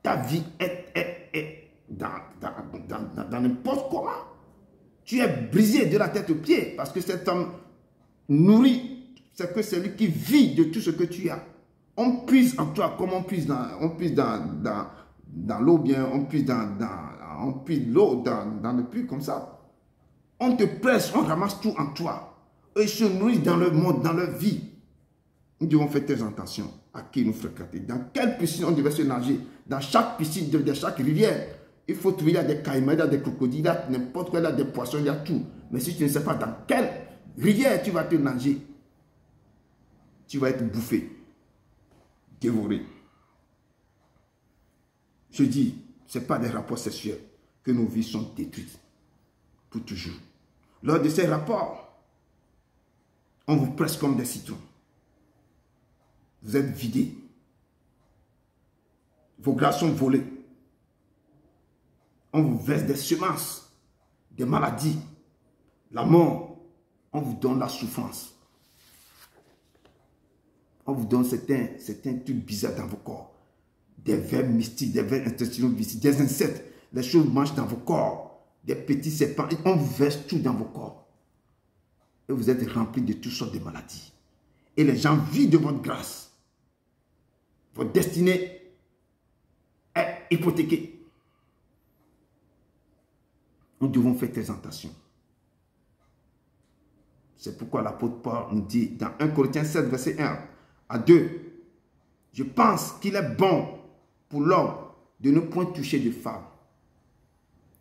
Ta vie est dans n'importe comment. Tu es brisé de la tête aux pieds parce que cette femme nourrit, c'est que c'est lui qui vit de tout ce que tu as. On puise en toi comme on puise dans l'eau bien, on puise l'eau dans le puits comme ça. On te presse, on ramasse tout en toi. Eux, ils se nourrissent dans leur monde, dans leur vie. Nous devons faire très attention à qui nous fréquenter. Dans quelle piscine on devait se nager? Dans chaque piscine, de chaque rivière, il faut trouver, il y a des caïmans, il y a des crocodiles, il y a n'importe quoi, il y a des poissons, il y a tout. Mais si tu ne sais pas dans quelle rivière tu vas te nager, tu vas être bouffé, dévoré. Je dis, ce n'est pas des rapports sexuels que nos vies sont détruites pour toujours. Lors de ces rapports, on vous presse comme des citrons. Vous êtes vidés. Vos grâces sont volées. On vous verse des semences, des maladies, la mort. On vous donne la souffrance. On vous donne certains trucs bizarres dans vos corps. Des vers mystiques, des vers intestinaux mystiques, des insectes. Les choses mangent dans vos corps. Des petits serpents. On vous verse tout dans vos corps. Et vous êtes remplis de toutes sortes de maladies. Et les gens vivent de votre grâce. Votre destinée est hypothéquée. Nous devons faire très attention. C'est pourquoi l'apôtre Paul nous dit dans 1 Corinthiens 7, verset 1 à 2, « Je pense qu'il est bon pour l'homme de ne point toucher de femme.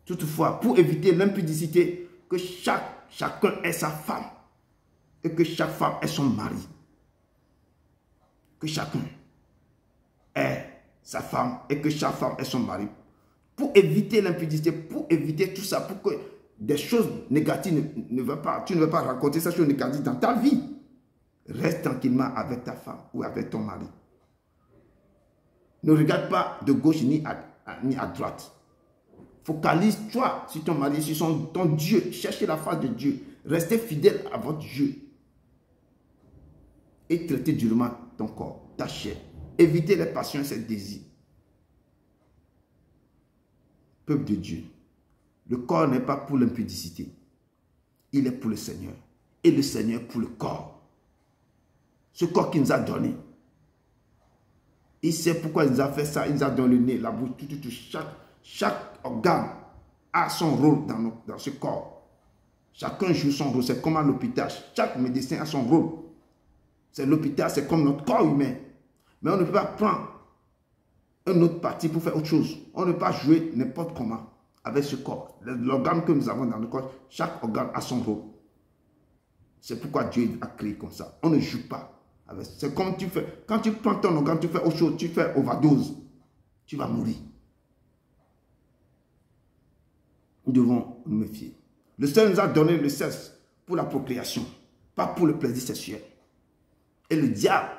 Toutefois, pour éviter l'impudicité, que chacun ait sa femme et que chaque femme ait son mari. Que chacun ait sa femme et que chaque femme ait son mari. Pour éviter l'impudicité, pour éviter tout ça, pour que des choses négatives ne veulent pas, tu ne veux pas raconter ces choses négatives dans ta vie. Reste tranquillement avec ta femme ou avec ton mari. Ne regarde pas de gauche ni à droite. Focalise-toi sur ton mari, sur ton Dieu. Cherchez la face de Dieu. Restez fidèle à votre Dieu. Et traitez durement ton corps, ta chair. Évitez les passions et ses désirs. Peuple de Dieu, le corps n'est pas pour l'impudicité. Il est pour le Seigneur. Et le Seigneur pour le corps. Ce corps qu'il nous a donné. Il sait pourquoi il nous a fait ça. Il nous a donné le nez, la bouche, tout. Chaque organe a son rôle dans ce corps. Chacun joue son rôle. C'est comme à l'hôpital. Chaque médecin a son rôle. C'est l'hôpital, c'est comme notre corps humain. Mais on ne peut pas prendre une autre partie pour faire autre chose. On ne peut pas jouer n'importe comment avec ce corps. L'organe que nous avons dans le corps, chaque organe a son rôle. C'est pourquoi Dieu a créé comme ça. On ne joue pas. C'est comme tu fais. Quand tu prends ton organe, tu fais autre chose, tu fais overdose. Tu vas mourir. Nous devons nous méfier. Le Seigneur nous a donné le sexe pour la procréation, pas pour le plaisir sexuel. Et le diable,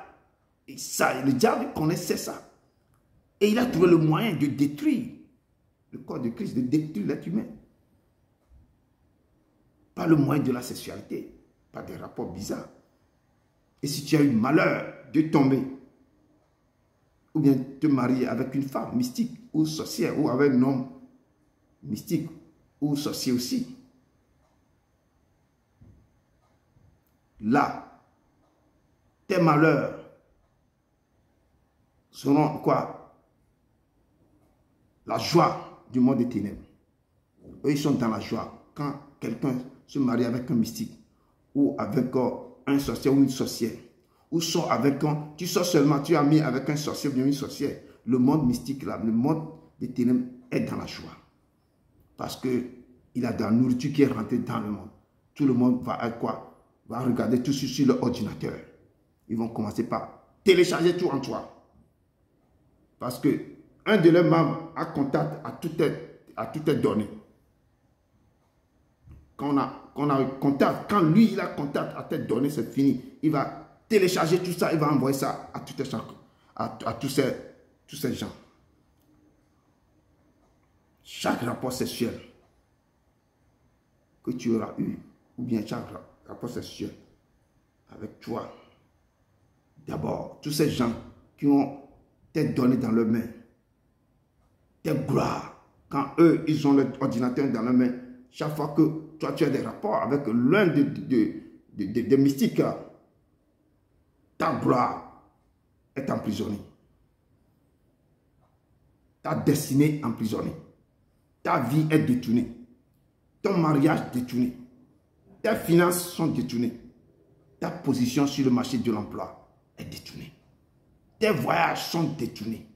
le diable connaissait ça. Et il a trouvé le moyen de détruire le corps de Christ, de détruire l'être humain. Par le moyen de la sexualité, par des rapports bizarres. Et si tu as eu le malheur de tomber, ou bien te marier avec une femme mystique ou sorcière, ou avec un homme mystique ou sorcier aussi, là, tes malheurs seront quoi? La joie du monde des ténèbres. Eux, ils sont dans la joie. Quand quelqu'un se marie avec un mystique, ou avec un sorcier ou une sorcière, ou sort avec tu sors seulement, tu as mis avec un sorcier ou une sorcière, le monde mystique là, le monde des ténèbres est dans la joie. Parce que il a de la nourriture qui est rentrée dans le monde. Tout le monde va être quoi? Va regarder tout sur l'ordinateur. Ils vont commencer par télécharger tout en toi. Parce que un de leurs membres a contact à toutes tes données. Quand lui il a contact à tes données, c'est fini. Il va télécharger tout ça, il va envoyer ça à tous ces gens. Chaque rapport sexuel que tu auras eu, ou bien chaque rapport sexuel avec toi, d'abord, tous ces gens qui ont tes données dans leurs mains, tes gloires, quand eux, ils ont l'ordinateur dans leurs mains, chaque fois que toi, tu as des rapports avec l'un des mystiques, ta gloire est emprisonnée. Ta destinée emprisonnée. Ta vie est détournée. Ton mariage détourné. Tes finances sont détournées. Ta position sur le marché de l'emploi est détournée. Tes voyages sont détournés.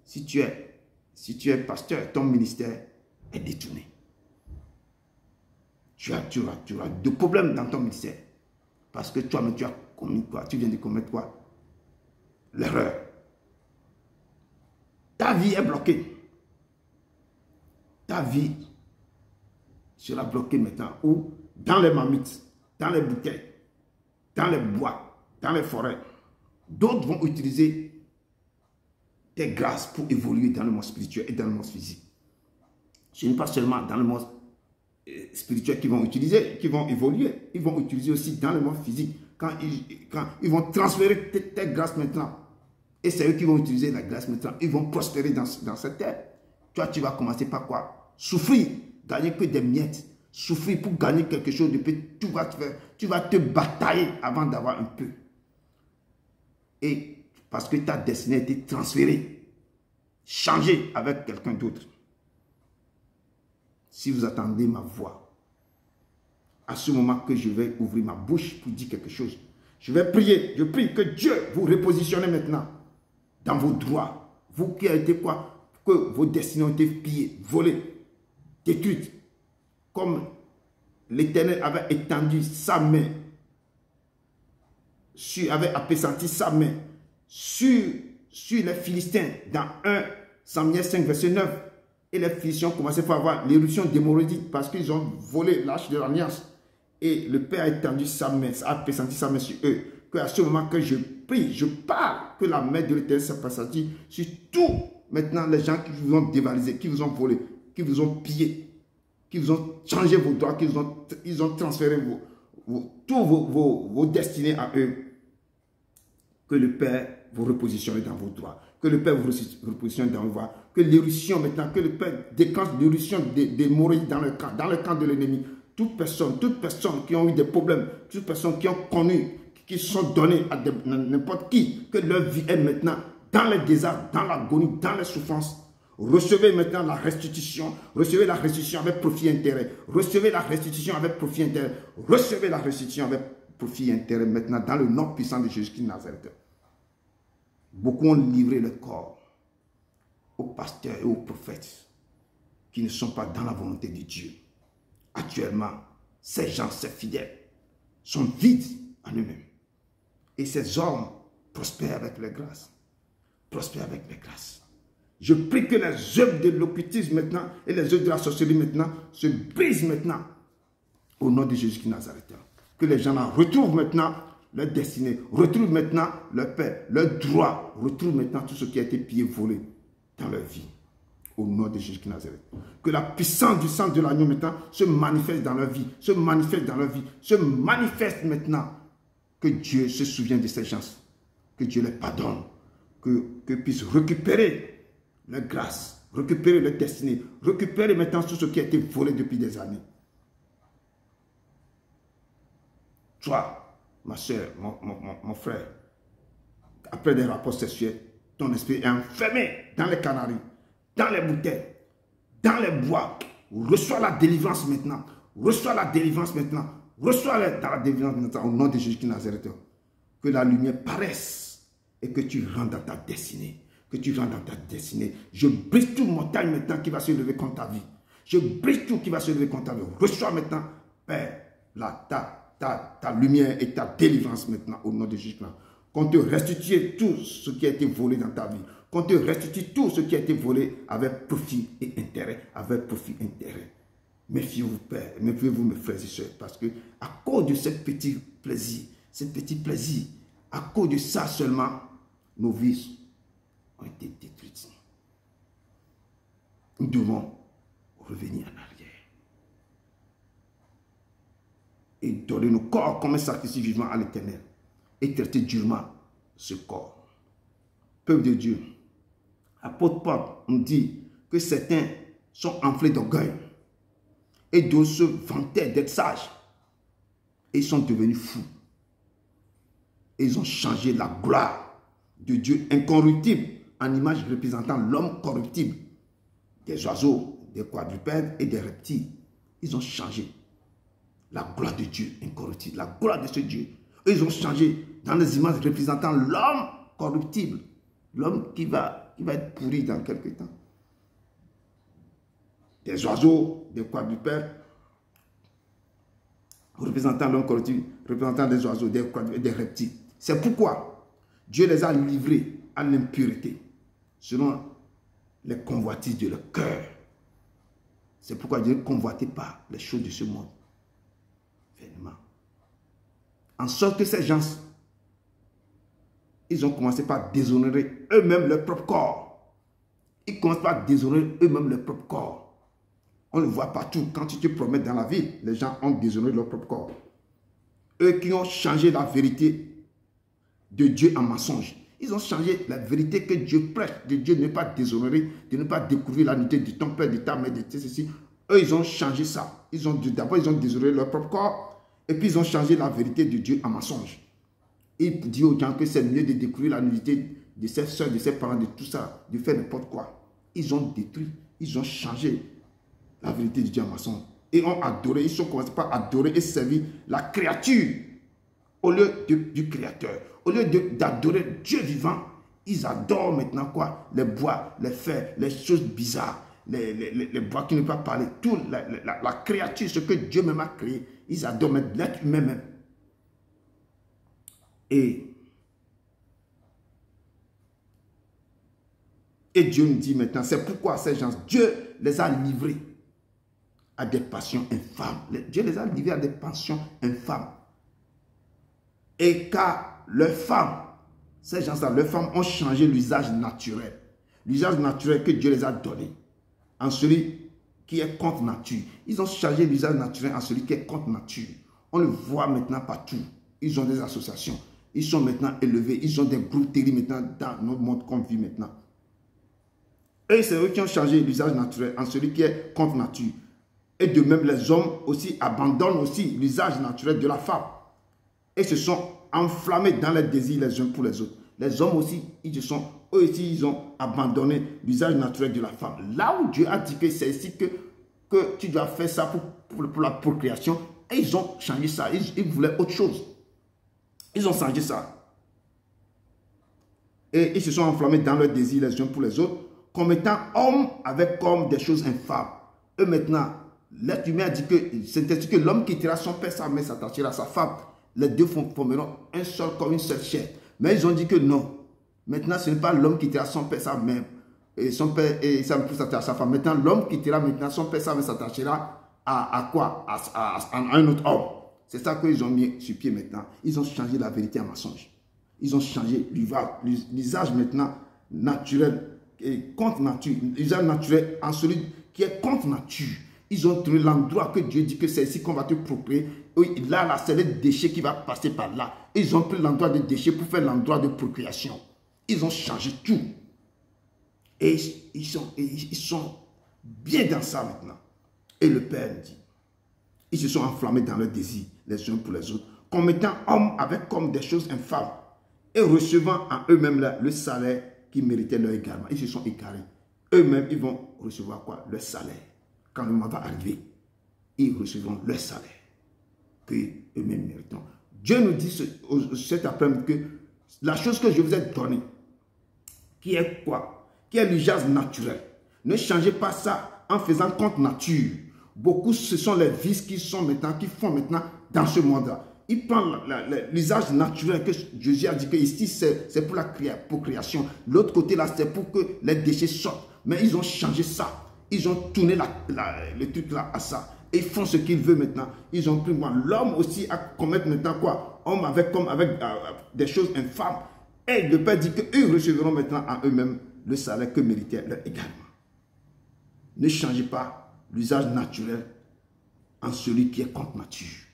Si tu es pasteur, ton ministère est détourné. Tu auras des problèmes dans ton ministère. Parce que toi-même, tu as commis quoi? Tu viens de commettre quoi? L'erreur. Ta vie est bloquée. Ta vie sera bloquée maintenant. Ou dans les marmites, dans les bouteilles, dans les bois, dans les forêts. D'autres vont utiliser tes grâces pour évoluer dans le monde spirituel et dans le monde physique. Ce n'est pas seulement dans le monde spirituel qu'ils vont utiliser, qu'ils vont évoluer. Ils vont utiliser aussi dans le monde physique. Quand ils vont transférer tes grâces maintenant. Et c'est eux qui vont utiliser la grâce maintenant. Ils vont prospérer dans cette terre. Toi, tu vas commencer par quoi? Souffrir, gagner que des miettes. Souffrir pour gagner quelque chose de petit. Tu vas te batailler avant d'avoir un peu. Et parce que ta destinée a été transférée, changée avec quelqu'un d'autre. si vous attendez ma voix, à ce moment que je vais ouvrir ma bouche pour dire quelque chose, je vais prier, je prie que Dieu vous repositionne maintenant dans vos droits. Vous qui avez été quoi? Que vos destinées ont été pillées, volées, détruites. Comme l'Éternel avait étendu sa main, avait appesanti sa main sur les Philistins dans 1 Samuel 5, verset 9. Et les Philistins ont commencé à avoir l'éruption d'hémorroïdes parce qu'ils ont volé l'arche de l'alliance. Et le Père a étendu sa main, a appesanti sa main sur eux. Que à ce moment que je prie, je parle, que la main de l'Éternel s'est appesantie sur tous maintenant les gens qui vous ont dévalisé, qui vous ont volé, qui vous ont pillé, qui vous ont changé vos droits, ils ont transféré tous vos destinées à eux. Que le Père vous repositionne dans vos droits. Que le Père vous repositionne dans vos voies. Que l'éruption maintenant, que le Père déclenche l'éruption des morilles dans le camp de l'ennemi. Toute personne qui ont eu des problèmes, toutes personnes qui ont connu, qui sont données à n'importe qui, que leur vie est maintenant dans les désastres, dans l'agonie, dans les souffrances. Recevez maintenant la restitution. Recevez la restitution avec profit et intérêt. Recevez la restitution avec profit et intérêt. Recevez la restitution avec profit et intérêt maintenant dans le nom puissant de Jésus-Christ de Nazareth. Beaucoup ont livré le corps aux pasteurs et aux prophètes qui ne sont pas dans la volonté de Dieu. Actuellement, ces gens, ces fidèles, sont vides en eux-mêmes. Et ces hommes prospèrent avec les grâces. Prospèrent avec les grâces. Je prie que les œuvres de l'occultisme maintenant et les œuvres de la sorcellerie maintenant se brisent maintenant au nom de Jésus-Christ de Nazareth. Que les gens retrouvent maintenant leur destinée, retrouvent maintenant leur paix, leur droit, retrouvent maintenant tout ce qui a été pillé, volé dans leur vie. Au nom de Jésus-Christ de Nazareth. Que la puissance du sang de l'agneau maintenant se manifeste dans leur vie, se manifeste dans leur vie, se manifeste maintenant. Que Dieu se souvienne de ces gens, que Dieu les pardonne, que puisse récupérer leur grâce, récupérer leur destinée, récupérer maintenant tout ce qui a été volé depuis des années. Toi, ma soeur, mon frère, après des rapports sexuels, ton esprit est enfermé dans les canaries, dans les bouteilles, dans les bois. Reçois la délivrance maintenant. Reçois la délivrance maintenant. Reçois la délivrance maintenant au nom de Jésus de Nazareth. Que la lumière paraisse et que tu rentres dans ta destinée. Que tu rentres dans ta destinée. Je brise toute montagne maintenant qui va se lever contre ta vie. Je brise tout qui va se lever contre ta vie. Reçois maintenant, Père, ta lumière et ta délivrance maintenant au nom de Jésus. Qu'on te restitue tout ce qui a été volé dans ta vie. Qu'on te restitue tout ce qui a été volé avec profit et intérêt. Avec profit et intérêt. Méfiez-vous, Père. Méfiez-vous, mes frères et sœurs. Parce que à cause de ce petit plaisir, à cause de ça seulement, nos vies ont été détruites. Nous devons revenir en arrière. Et donner nos corps comme un sacrifice vivant à l'Éternel. Et traiter durement ce corps. Peuple de Dieu, apôtre Paul nous dit que certains sont enflés d'orgueil et d'autres se vantaient d'être sages. Et ils sont devenus fous. Et ils ont changé la gloire de Dieu incorruptible en image représentant l'homme corruptible. Des oiseaux, des quadrupèdes et des reptiles. Ils ont changé la gloire de Dieu incorruptible, la gloire de ce Dieu. Ils ont changé dans les images représentant l'homme corruptible. L'homme qui va être pourri dans quelques temps. Des oiseaux, des quadrupèdes, représentant l'homme corruptible, représentant des oiseaux, des quadrupèdes et des reptiles. C'est pourquoi Dieu les a livrés à l'impureté, selon les convoitises de leur cœur. C'est pourquoi Dieu ne convoitait pas les choses de ce monde. Vainement. En sorte que ces gens, ils ont commencé par déshonorer eux-mêmes leur propre corps. Ils commencent par déshonorer eux-mêmes leur propre corps. On le voit partout. Quand tu te promènes dans la ville, les gens ont déshonoré leur propre corps. Eux qui ont changé la vérité de Dieu en mensonge. Ils ont changé la vérité que Dieu prêche, de Dieu ne pas déshonorer, de ne pas découvrir la nudité de ton père, de ta mère, de ceci. Eux, ils ont changé ça. D'abord, ils ont déshonoré leur propre corps, et puis ils ont changé la vérité de Dieu en mensonge. Il dit aux gens que c'est mieux de découvrir la nudité de ses soeurs, de ses parents, de tout ça, de faire n'importe quoi. Ils ont détruit, ils ont changé la vérité de Dieu en mensonge. Et ont adoré, ils sont commencés par adorer et servir la créature au lieu du Créateur. Au lieu d'adorer Dieu vivant, ils adorent maintenant quoi? Les bois, les fers, les choses bizarres, les bois qui ne peuvent pas parler. Tout la créature, ce que Dieu même a créé, ils adorent même l'être humain même. Et Dieu nous dit maintenant, c'est pourquoi ces gens, Dieu les a livrés à des passions infâmes. Dieu les a livrés à des passions infâmes. Et car leurs femmes, ces gens-là, leurs femmes ont changé l'usage naturel. L'usage naturel que Dieu les a donné en celui qui est contre nature. Ils ont changé l'usage naturel en celui qui est contre nature. On le voit maintenant partout. Ils ont des associations. Ils sont maintenant élevés. Ils ont des groupes terribles maintenant dans notre monde qu'on vit maintenant. Et c'est eux qui ont changé l'usage naturel en celui qui est contre nature. Et de même, les hommes aussi abandonnent aussi l'usage naturel de la femme. Et se sont enflammés dans les désirs les uns pour les autres. Les hommes aussi, eux aussi, ils ont abandonné l'usage naturel de la femme. Là où Dieu a dit que c'est ici que tu dois faire ça pour la procréation, et ils ont changé ça. Ils voulaient autre chose. Ils ont changé ça. Et ils se sont enflammés dans leurs désirs les uns pour les autres, comme étant hommes avec comme des choses infâmes. Eux maintenant, l'être humain a dit que c'est ainsi que l'homme quittera son père, sa mère, s'attachera à sa femme. Les deux formeront un seul comme une seule chair. Mais ils ont dit que non. Maintenant, ce n'est pas l'homme qui quittera son père, sa mère, et son père et sa mère pour s'attacher à sa femme. Maintenant, l'homme quittera maintenant son père, sa mère s'attachera à quoi? À un autre homme. C'est ça qu'ils ont mis sur pied maintenant. Ils ont changé la vérité en mensonge. Ils ont changé l'usage maintenant naturel et contre nature. L'usage naturel en celui qui est contre nature. Ils ont trouvé l'endroit que Dieu dit que c'est ici qu'on va te procréer. Oui, là, c'est le déchet qui va passer par là. Ils ont pris l'endroit de déchet pour faire l'endroit de procréation. Ils ont changé tout. Et ils sont bien dans ça maintenant. Et le Père dit, ils se sont enflammés dans leurs désirs, les uns pour les autres, comme étant hommes avec comme des choses infâmes, et recevant en eux-mêmes le salaire qui méritait leur égarement. Ils se sont égarés. Eux-mêmes, ils vont recevoir quoi? Le salaire. Quand le moment va arriver, ils recevront leur salaire que eux-mêmes méritent. Dieu nous dit cet après-midi que la chose que je vous ai donnée, qui est quoi? Qui est l'usage naturel. Ne changez pas ça en faisant contre nature. Beaucoup, ce sont les vices qui font maintenant dans ce monde-là. Ils prennent l'usage naturel que Jésus a dit que ici, c'est pour la procréation. L'autre côté, là, c'est pour que les déchets sortent. Mais ils ont changé ça. Ils ont tourné le truc là à ça. Et ils font ce qu'ils veulent maintenant. Ils ont pris l'homme aussi à commettre maintenant quoi? Homme avec des choses infâmes. Et le Père dit qu'eux recevront maintenant à eux-mêmes le salaire que méritaient leur également. Ne changez pas l'usage naturel en celui qui est contre nature.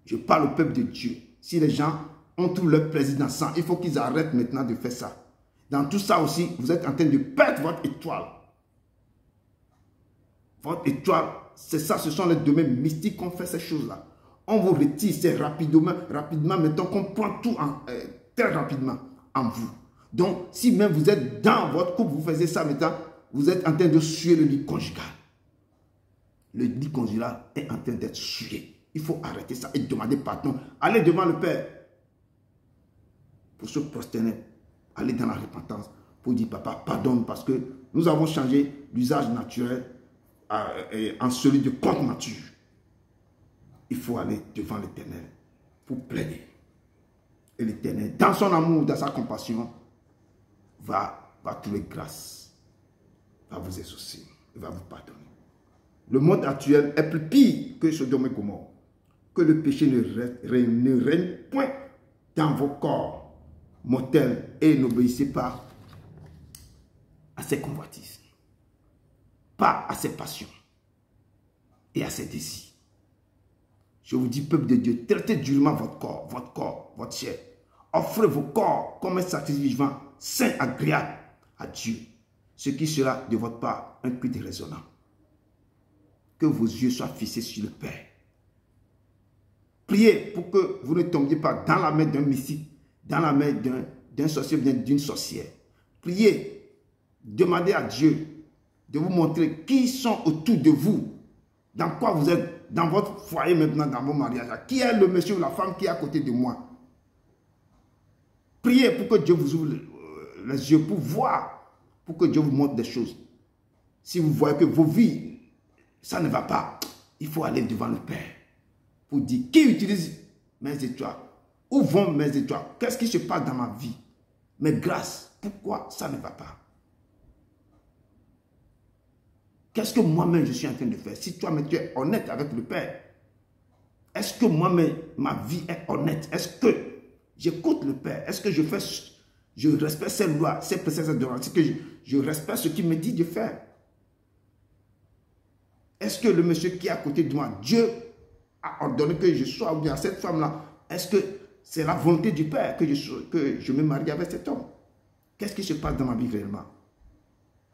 Je parle au peuple de Dieu. Si les gens ont tout leur plaisir dans ça, il faut qu'ils arrêtent maintenant de faire ça. Dans tout ça aussi, vous êtes en train de perdre votre étoile. Votre étoile, c'est ça, ce sont les domaines mystiques qu'on fait ces choses-là. On vous retire, c'est rapidement, maintenant qu'on prend tout très rapidement en vous. Donc, si même vous êtes dans votre couple, vous faisiez ça maintenant, vous êtes en train de suer le lit conjugal. Le lit conjugal est en train d'être sué. Il faut arrêter ça et demander pardon. Allez devant le Père pour se prosterner. Allez dans la repentance pour dire, papa, pardonne parce que nous avons changé l'usage naturel en celui de contre nature. Il faut aller devant l'Éternel pour plaider. Et l'Éternel, dans son amour, dans sa compassion, va trouver grâce, va vous exaucer, va vous pardonner. Le monde actuel est plus pire que Sodome et Gomorrhe. Que le péché ne règne point dans vos corps mortels et n'obéissez pas à ses convoitises, pas à ses passions et à ses désirs. Je vous dis, peuple de Dieu, traitez durement votre corps, votre chair. Offrez vos corps comme un sacrifice vivant, saint, agréable à Dieu, ce qui sera de votre part un culte résonnant. Que vos yeux soient fixés sur le Père. Priez pour que vous ne tombiez pas dans la main d'un mystique, dans la main d'un sorcier, d'une sorcière. Priez, demandez à Dieu de vous montrer qui sont autour de vous, dans quoi vous êtes, dans votre foyer maintenant, dans vos mariages. Qui est le monsieur ou la femme qui est à côté de moi? Priez pour que Dieu vous ouvre les yeux pour voir, pour que Dieu vous montre des choses. Si vous voyez que vos vies, ça ne va pas, il faut aller devant le Père pour dire qui utilise mes étoiles, où vont mes étoiles, qu'est-ce qui se passe dans ma vie, mes grâces, pourquoi ça ne va pas? Qu'est-ce que moi-même je suis en train de faire? Si toi-même tu es honnête avec le Père, est-ce que moi-même ma vie est honnête? Est-ce que j'écoute le Père? Est-ce que je respecte ses lois, ses préceptes de droit? Est-ce que je respecte ce qu'il me dit de faire? Est-ce que le monsieur qui est à côté de moi, Dieu a ordonné que je sois, ou bien cette femme-là, est-ce que c'est la volonté du Père que je me marie avec cet homme? Qu'est-ce qui se passe dans ma vie réellement?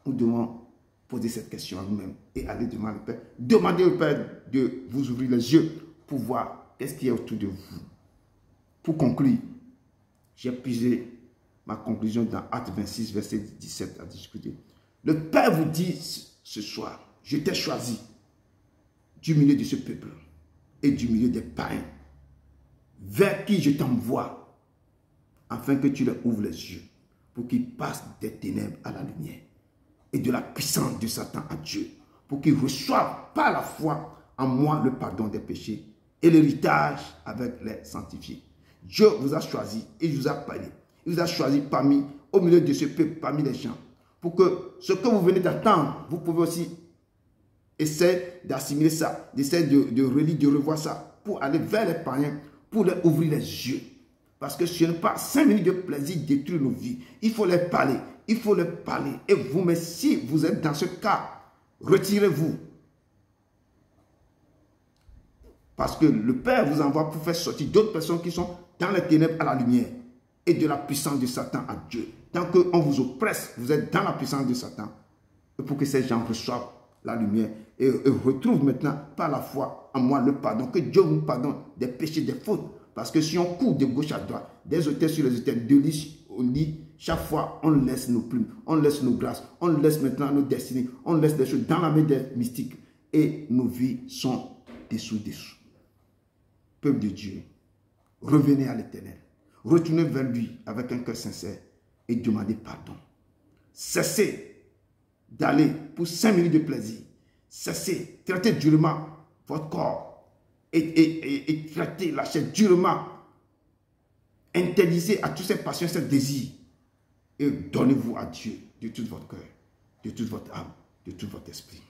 Nous devons poser cette question à nous-mêmes et aller devant le Père. Demandez au Père de vous ouvrir les yeux pour voir qu'est-ce qui est autour de vous. Pour conclure, j'ai puisé ma conclusion dans Actes 26, verset 17 à discuter. Le Père vous dit ce soir, je t'ai choisi du milieu de ce peuple et du milieu des païens, vers qui je t'envoie, afin que tu leur ouvres les yeux, pour qu'ils passent des ténèbres à la lumière, et de la puissance de Satan à Dieu, pour qu'ils reçoivent par la foi en moi le pardon des péchés et l'héritage avec les sanctifiés. Dieu vous a choisi et il vous a parlé. Il vous a choisi au milieu de ce peuple, parmi les gens, pour que ce que vous venez d'attendre, vous pouvez aussi essayer d'assimiler ça, d'essayer de relire, de revoir ça, pour aller vers les païens, pour leur ouvrir les yeux. Parce que ce n'est pas 5 minutes de plaisir détruire nos vies. Il faut leur parler. Il faut leur parler. Et vous, mais si vous êtes dans ce cas, retirez-vous. Parce que le Père vous envoie pour faire sortir d'autres personnes qui sont dans les ténèbres à la lumière et de la puissance de Satan à Dieu. Tant qu'on vous oppresse, vous êtes dans la puissance de Satan. Et pour que ces gens reçoivent la lumière et retrouvent maintenant par la foi en moi le pardon. Que Dieu nous pardonne des péchés, des fautes. Parce que si on court de gauche à droite, des autels sur les autels, de lit au lit, chaque fois on laisse nos plumes, on laisse nos grâces, on laisse maintenant nos destinées, on laisse des choses dans la main des mystiques. Et nos vies sont dessous. Peuple de Dieu, revenez à l'Éternel. Retournez vers lui avec un cœur sincère et demandez pardon. Cessez d'aller pour 5 minutes de plaisir. Cessez, traitez durement votre corps et traitez la chair durement. Interdisez à toutes ces passions, ces désirs et donnez-vous à Dieu de tout votre cœur, de toute votre âme, de tout votre esprit.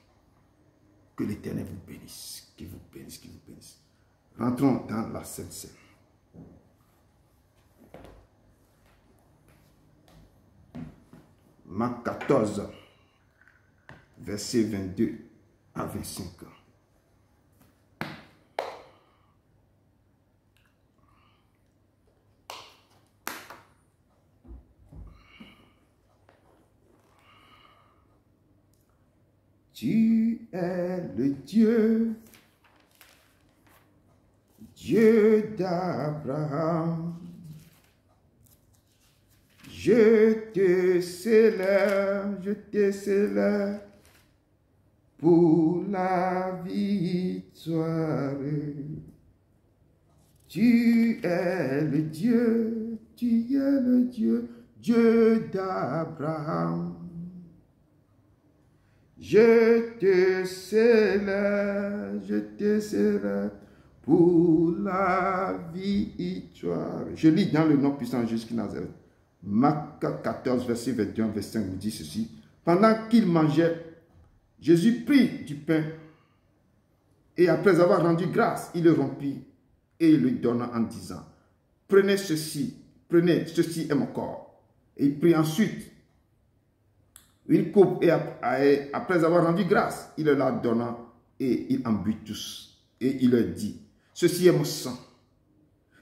Que l'Éternel vous bénisse, qu'il vous bénisse, qu'il vous bénisse. Rentrons dans la Sainte Seine. Marc 14, versets 22 à 25. Tu es le Dieu, Dieu d'Abraham. Je te célèbre pour la victoire. Tu es le Dieu, Dieu d'Abraham. Je te célèbre pour la victoire. Je lis dans le nom puissant de Jésus Nazareth. Marc 14, verset 21, verset 5 nous dit ceci. Pendant qu'il mangeait, Jésus prit du pain et après avoir rendu grâce, il le rompit et il lui donna en disant, prenez, ceci est mon corps. Et il prit ensuite une coupe et après avoir rendu grâce, il la donna et il en but tous. Et il leur dit, ceci est mon sang,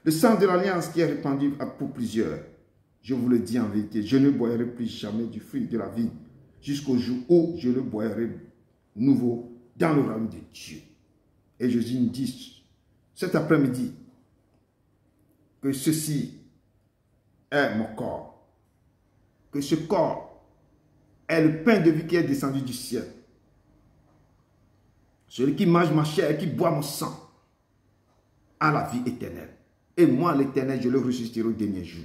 le sang de l'alliance qui est répandu pour plusieurs. Je vous le dis en vérité, je ne boirai plus jamais du fruit de la vigne jusqu'au jour où je le boirai nouveau dans le royaume de Dieu. Et Jésus nous dit cet après-midi que ceci est mon corps, que ce corps est le pain de vie qui est descendu du ciel Celui qui mange ma chair et qui boit mon sang a la vie éternelle. Et moi, l'Éternel, je le ressusciterai au dernier jour.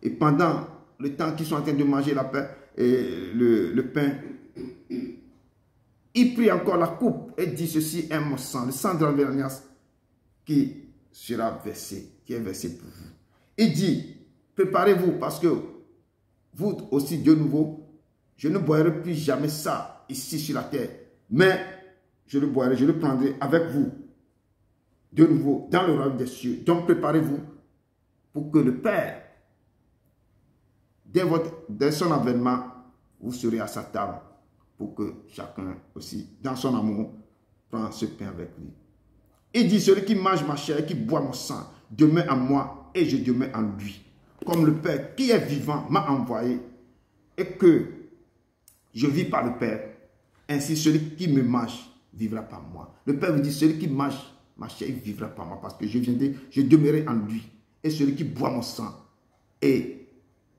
Et pendant le temps qu'ils sont en train de manger la pain, et le pain, il prit encore la coupe et dit, ceci est mon sang, le sang de l'alliance qui sera versé, qui est versé pour vous. Il dit, préparez-vous parce que vous aussi de nouveau, je ne boirai plus jamais ça ici sur la terre, mais je le boirai, je le prendrai avec vous de nouveau dans le royaume des cieux. Donc préparez-vous pour que le Père, dès son avènement, vous serez à sa table pour que chacun aussi, dans son amour, prenne ce pain avec lui. Il dit, celui qui mange ma chair et qui boit mon sang demeure en moi et je demeure en lui. Comme le Père qui est vivant m'a envoyé et que je vis par le Père, ainsi celui qui me mange vivra par moi. Le Père vous dit, celui qui mange ma chair il vivra par moi parce que je demeurerai en lui. Et celui qui boit mon sang, et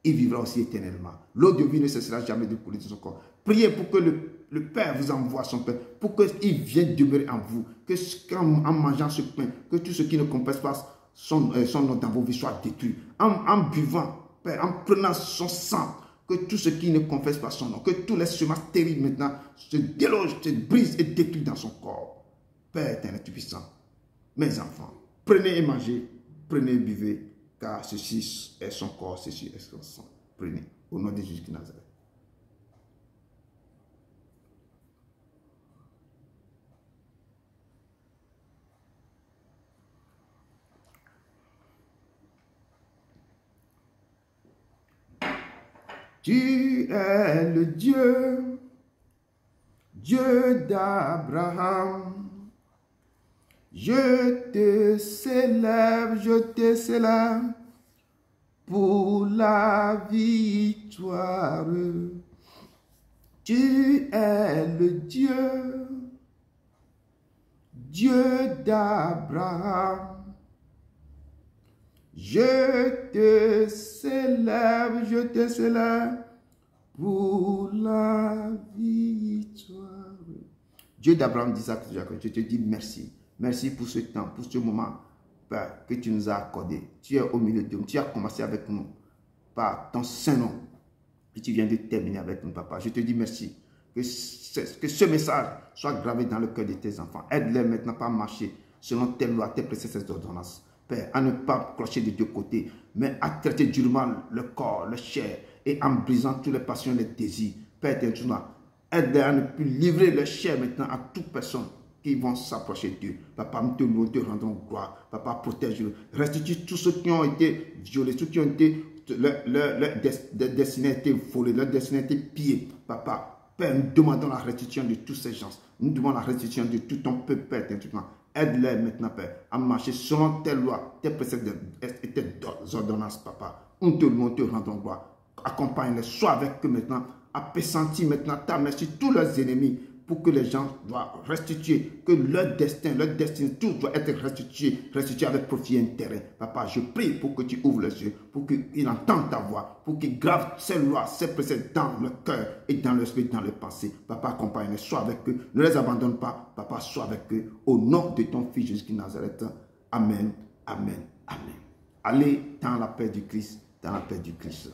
il vivra aussi éternellement. L'eau de vie ne cessera jamais de couler de son corps. Priez pour que le Père vous envoie son pain, pour qu'il vienne demeurer en vous, que en mangeant ce pain, que tout ce qui ne confesse pas son nom dans vos vies soit détruit. En buvant, Père, en prenant son sang, que tout ce qui ne confesse pas son nom, que tous les semences terribles maintenant se délogent, se brisent et détruisent dans son corps. Père éternel tout-puissant, mes enfants, prenez et mangez, prenez et buvez, car ceci est son corps, ceci est son sang. Prenez, au nom de Jésus de Nazareth. Tu es le Dieu, Dieu d'Abraham. Je te célèbre pour la victoire. Tu es le Dieu, Dieu d'Abraham. Je te célèbre pour la victoire. Dieu d'Abraham dit ça, je te dis merci. Merci pour ce temps, pour ce moment, Père, que tu nous as accordé. Tu es au milieu de nous, tu as commencé avec nous par ton Saint-Nom. Et tu viens de terminer avec nous, Papa. Je te dis merci. Que ce message soit gravé dans le cœur de tes enfants. Aide-les maintenant pas à marcher selon tes lois, tes préceptes et ordonnances. Père, à ne pas clocher de deux côtés, mais à traiter durement le corps, le chair, et en brisant toutes les passions et les désirs. Père, aide-les à ne plus livrer le chair maintenant à toute personne qui vont s'approcher d'eux. Papa, nous te rendons gloire. Papa, protège-le. Restitue tous ceux qui ont été violés, tous qui ont été, leur destinée a été volée, leur destinée a été pillée. Papa, Père, nous demandons la restitution de tous ces gens. Nous demandons la restitution de tout ton peuple, Père, aide-les maintenant, Père, à marcher selon tes lois, tes préceptes et tes ordonnances, Papa. Nous te rendons gloire. Accompagne-les, sois avec eux maintenant, à pressentir maintenant ta merci, tous leurs ennemis, pour que les gens doivent restituer, que leur destin, tout doit être restitué avec profit et intérêt. Papa, je prie pour que tu ouvres les yeux, pour qu'ils entendent ta voix, pour qu'ils gravent ces lois, ces préceptes dans le cœur et dans l'esprit, dans les pensées. Papa, accompagne-les, sois avec eux, ne les abandonne pas. Papa, sois avec eux, au nom de ton Fils Jésus de Nazareth. Amen, amen, amen. Allez dans la paix du Christ, dans la paix du Christ.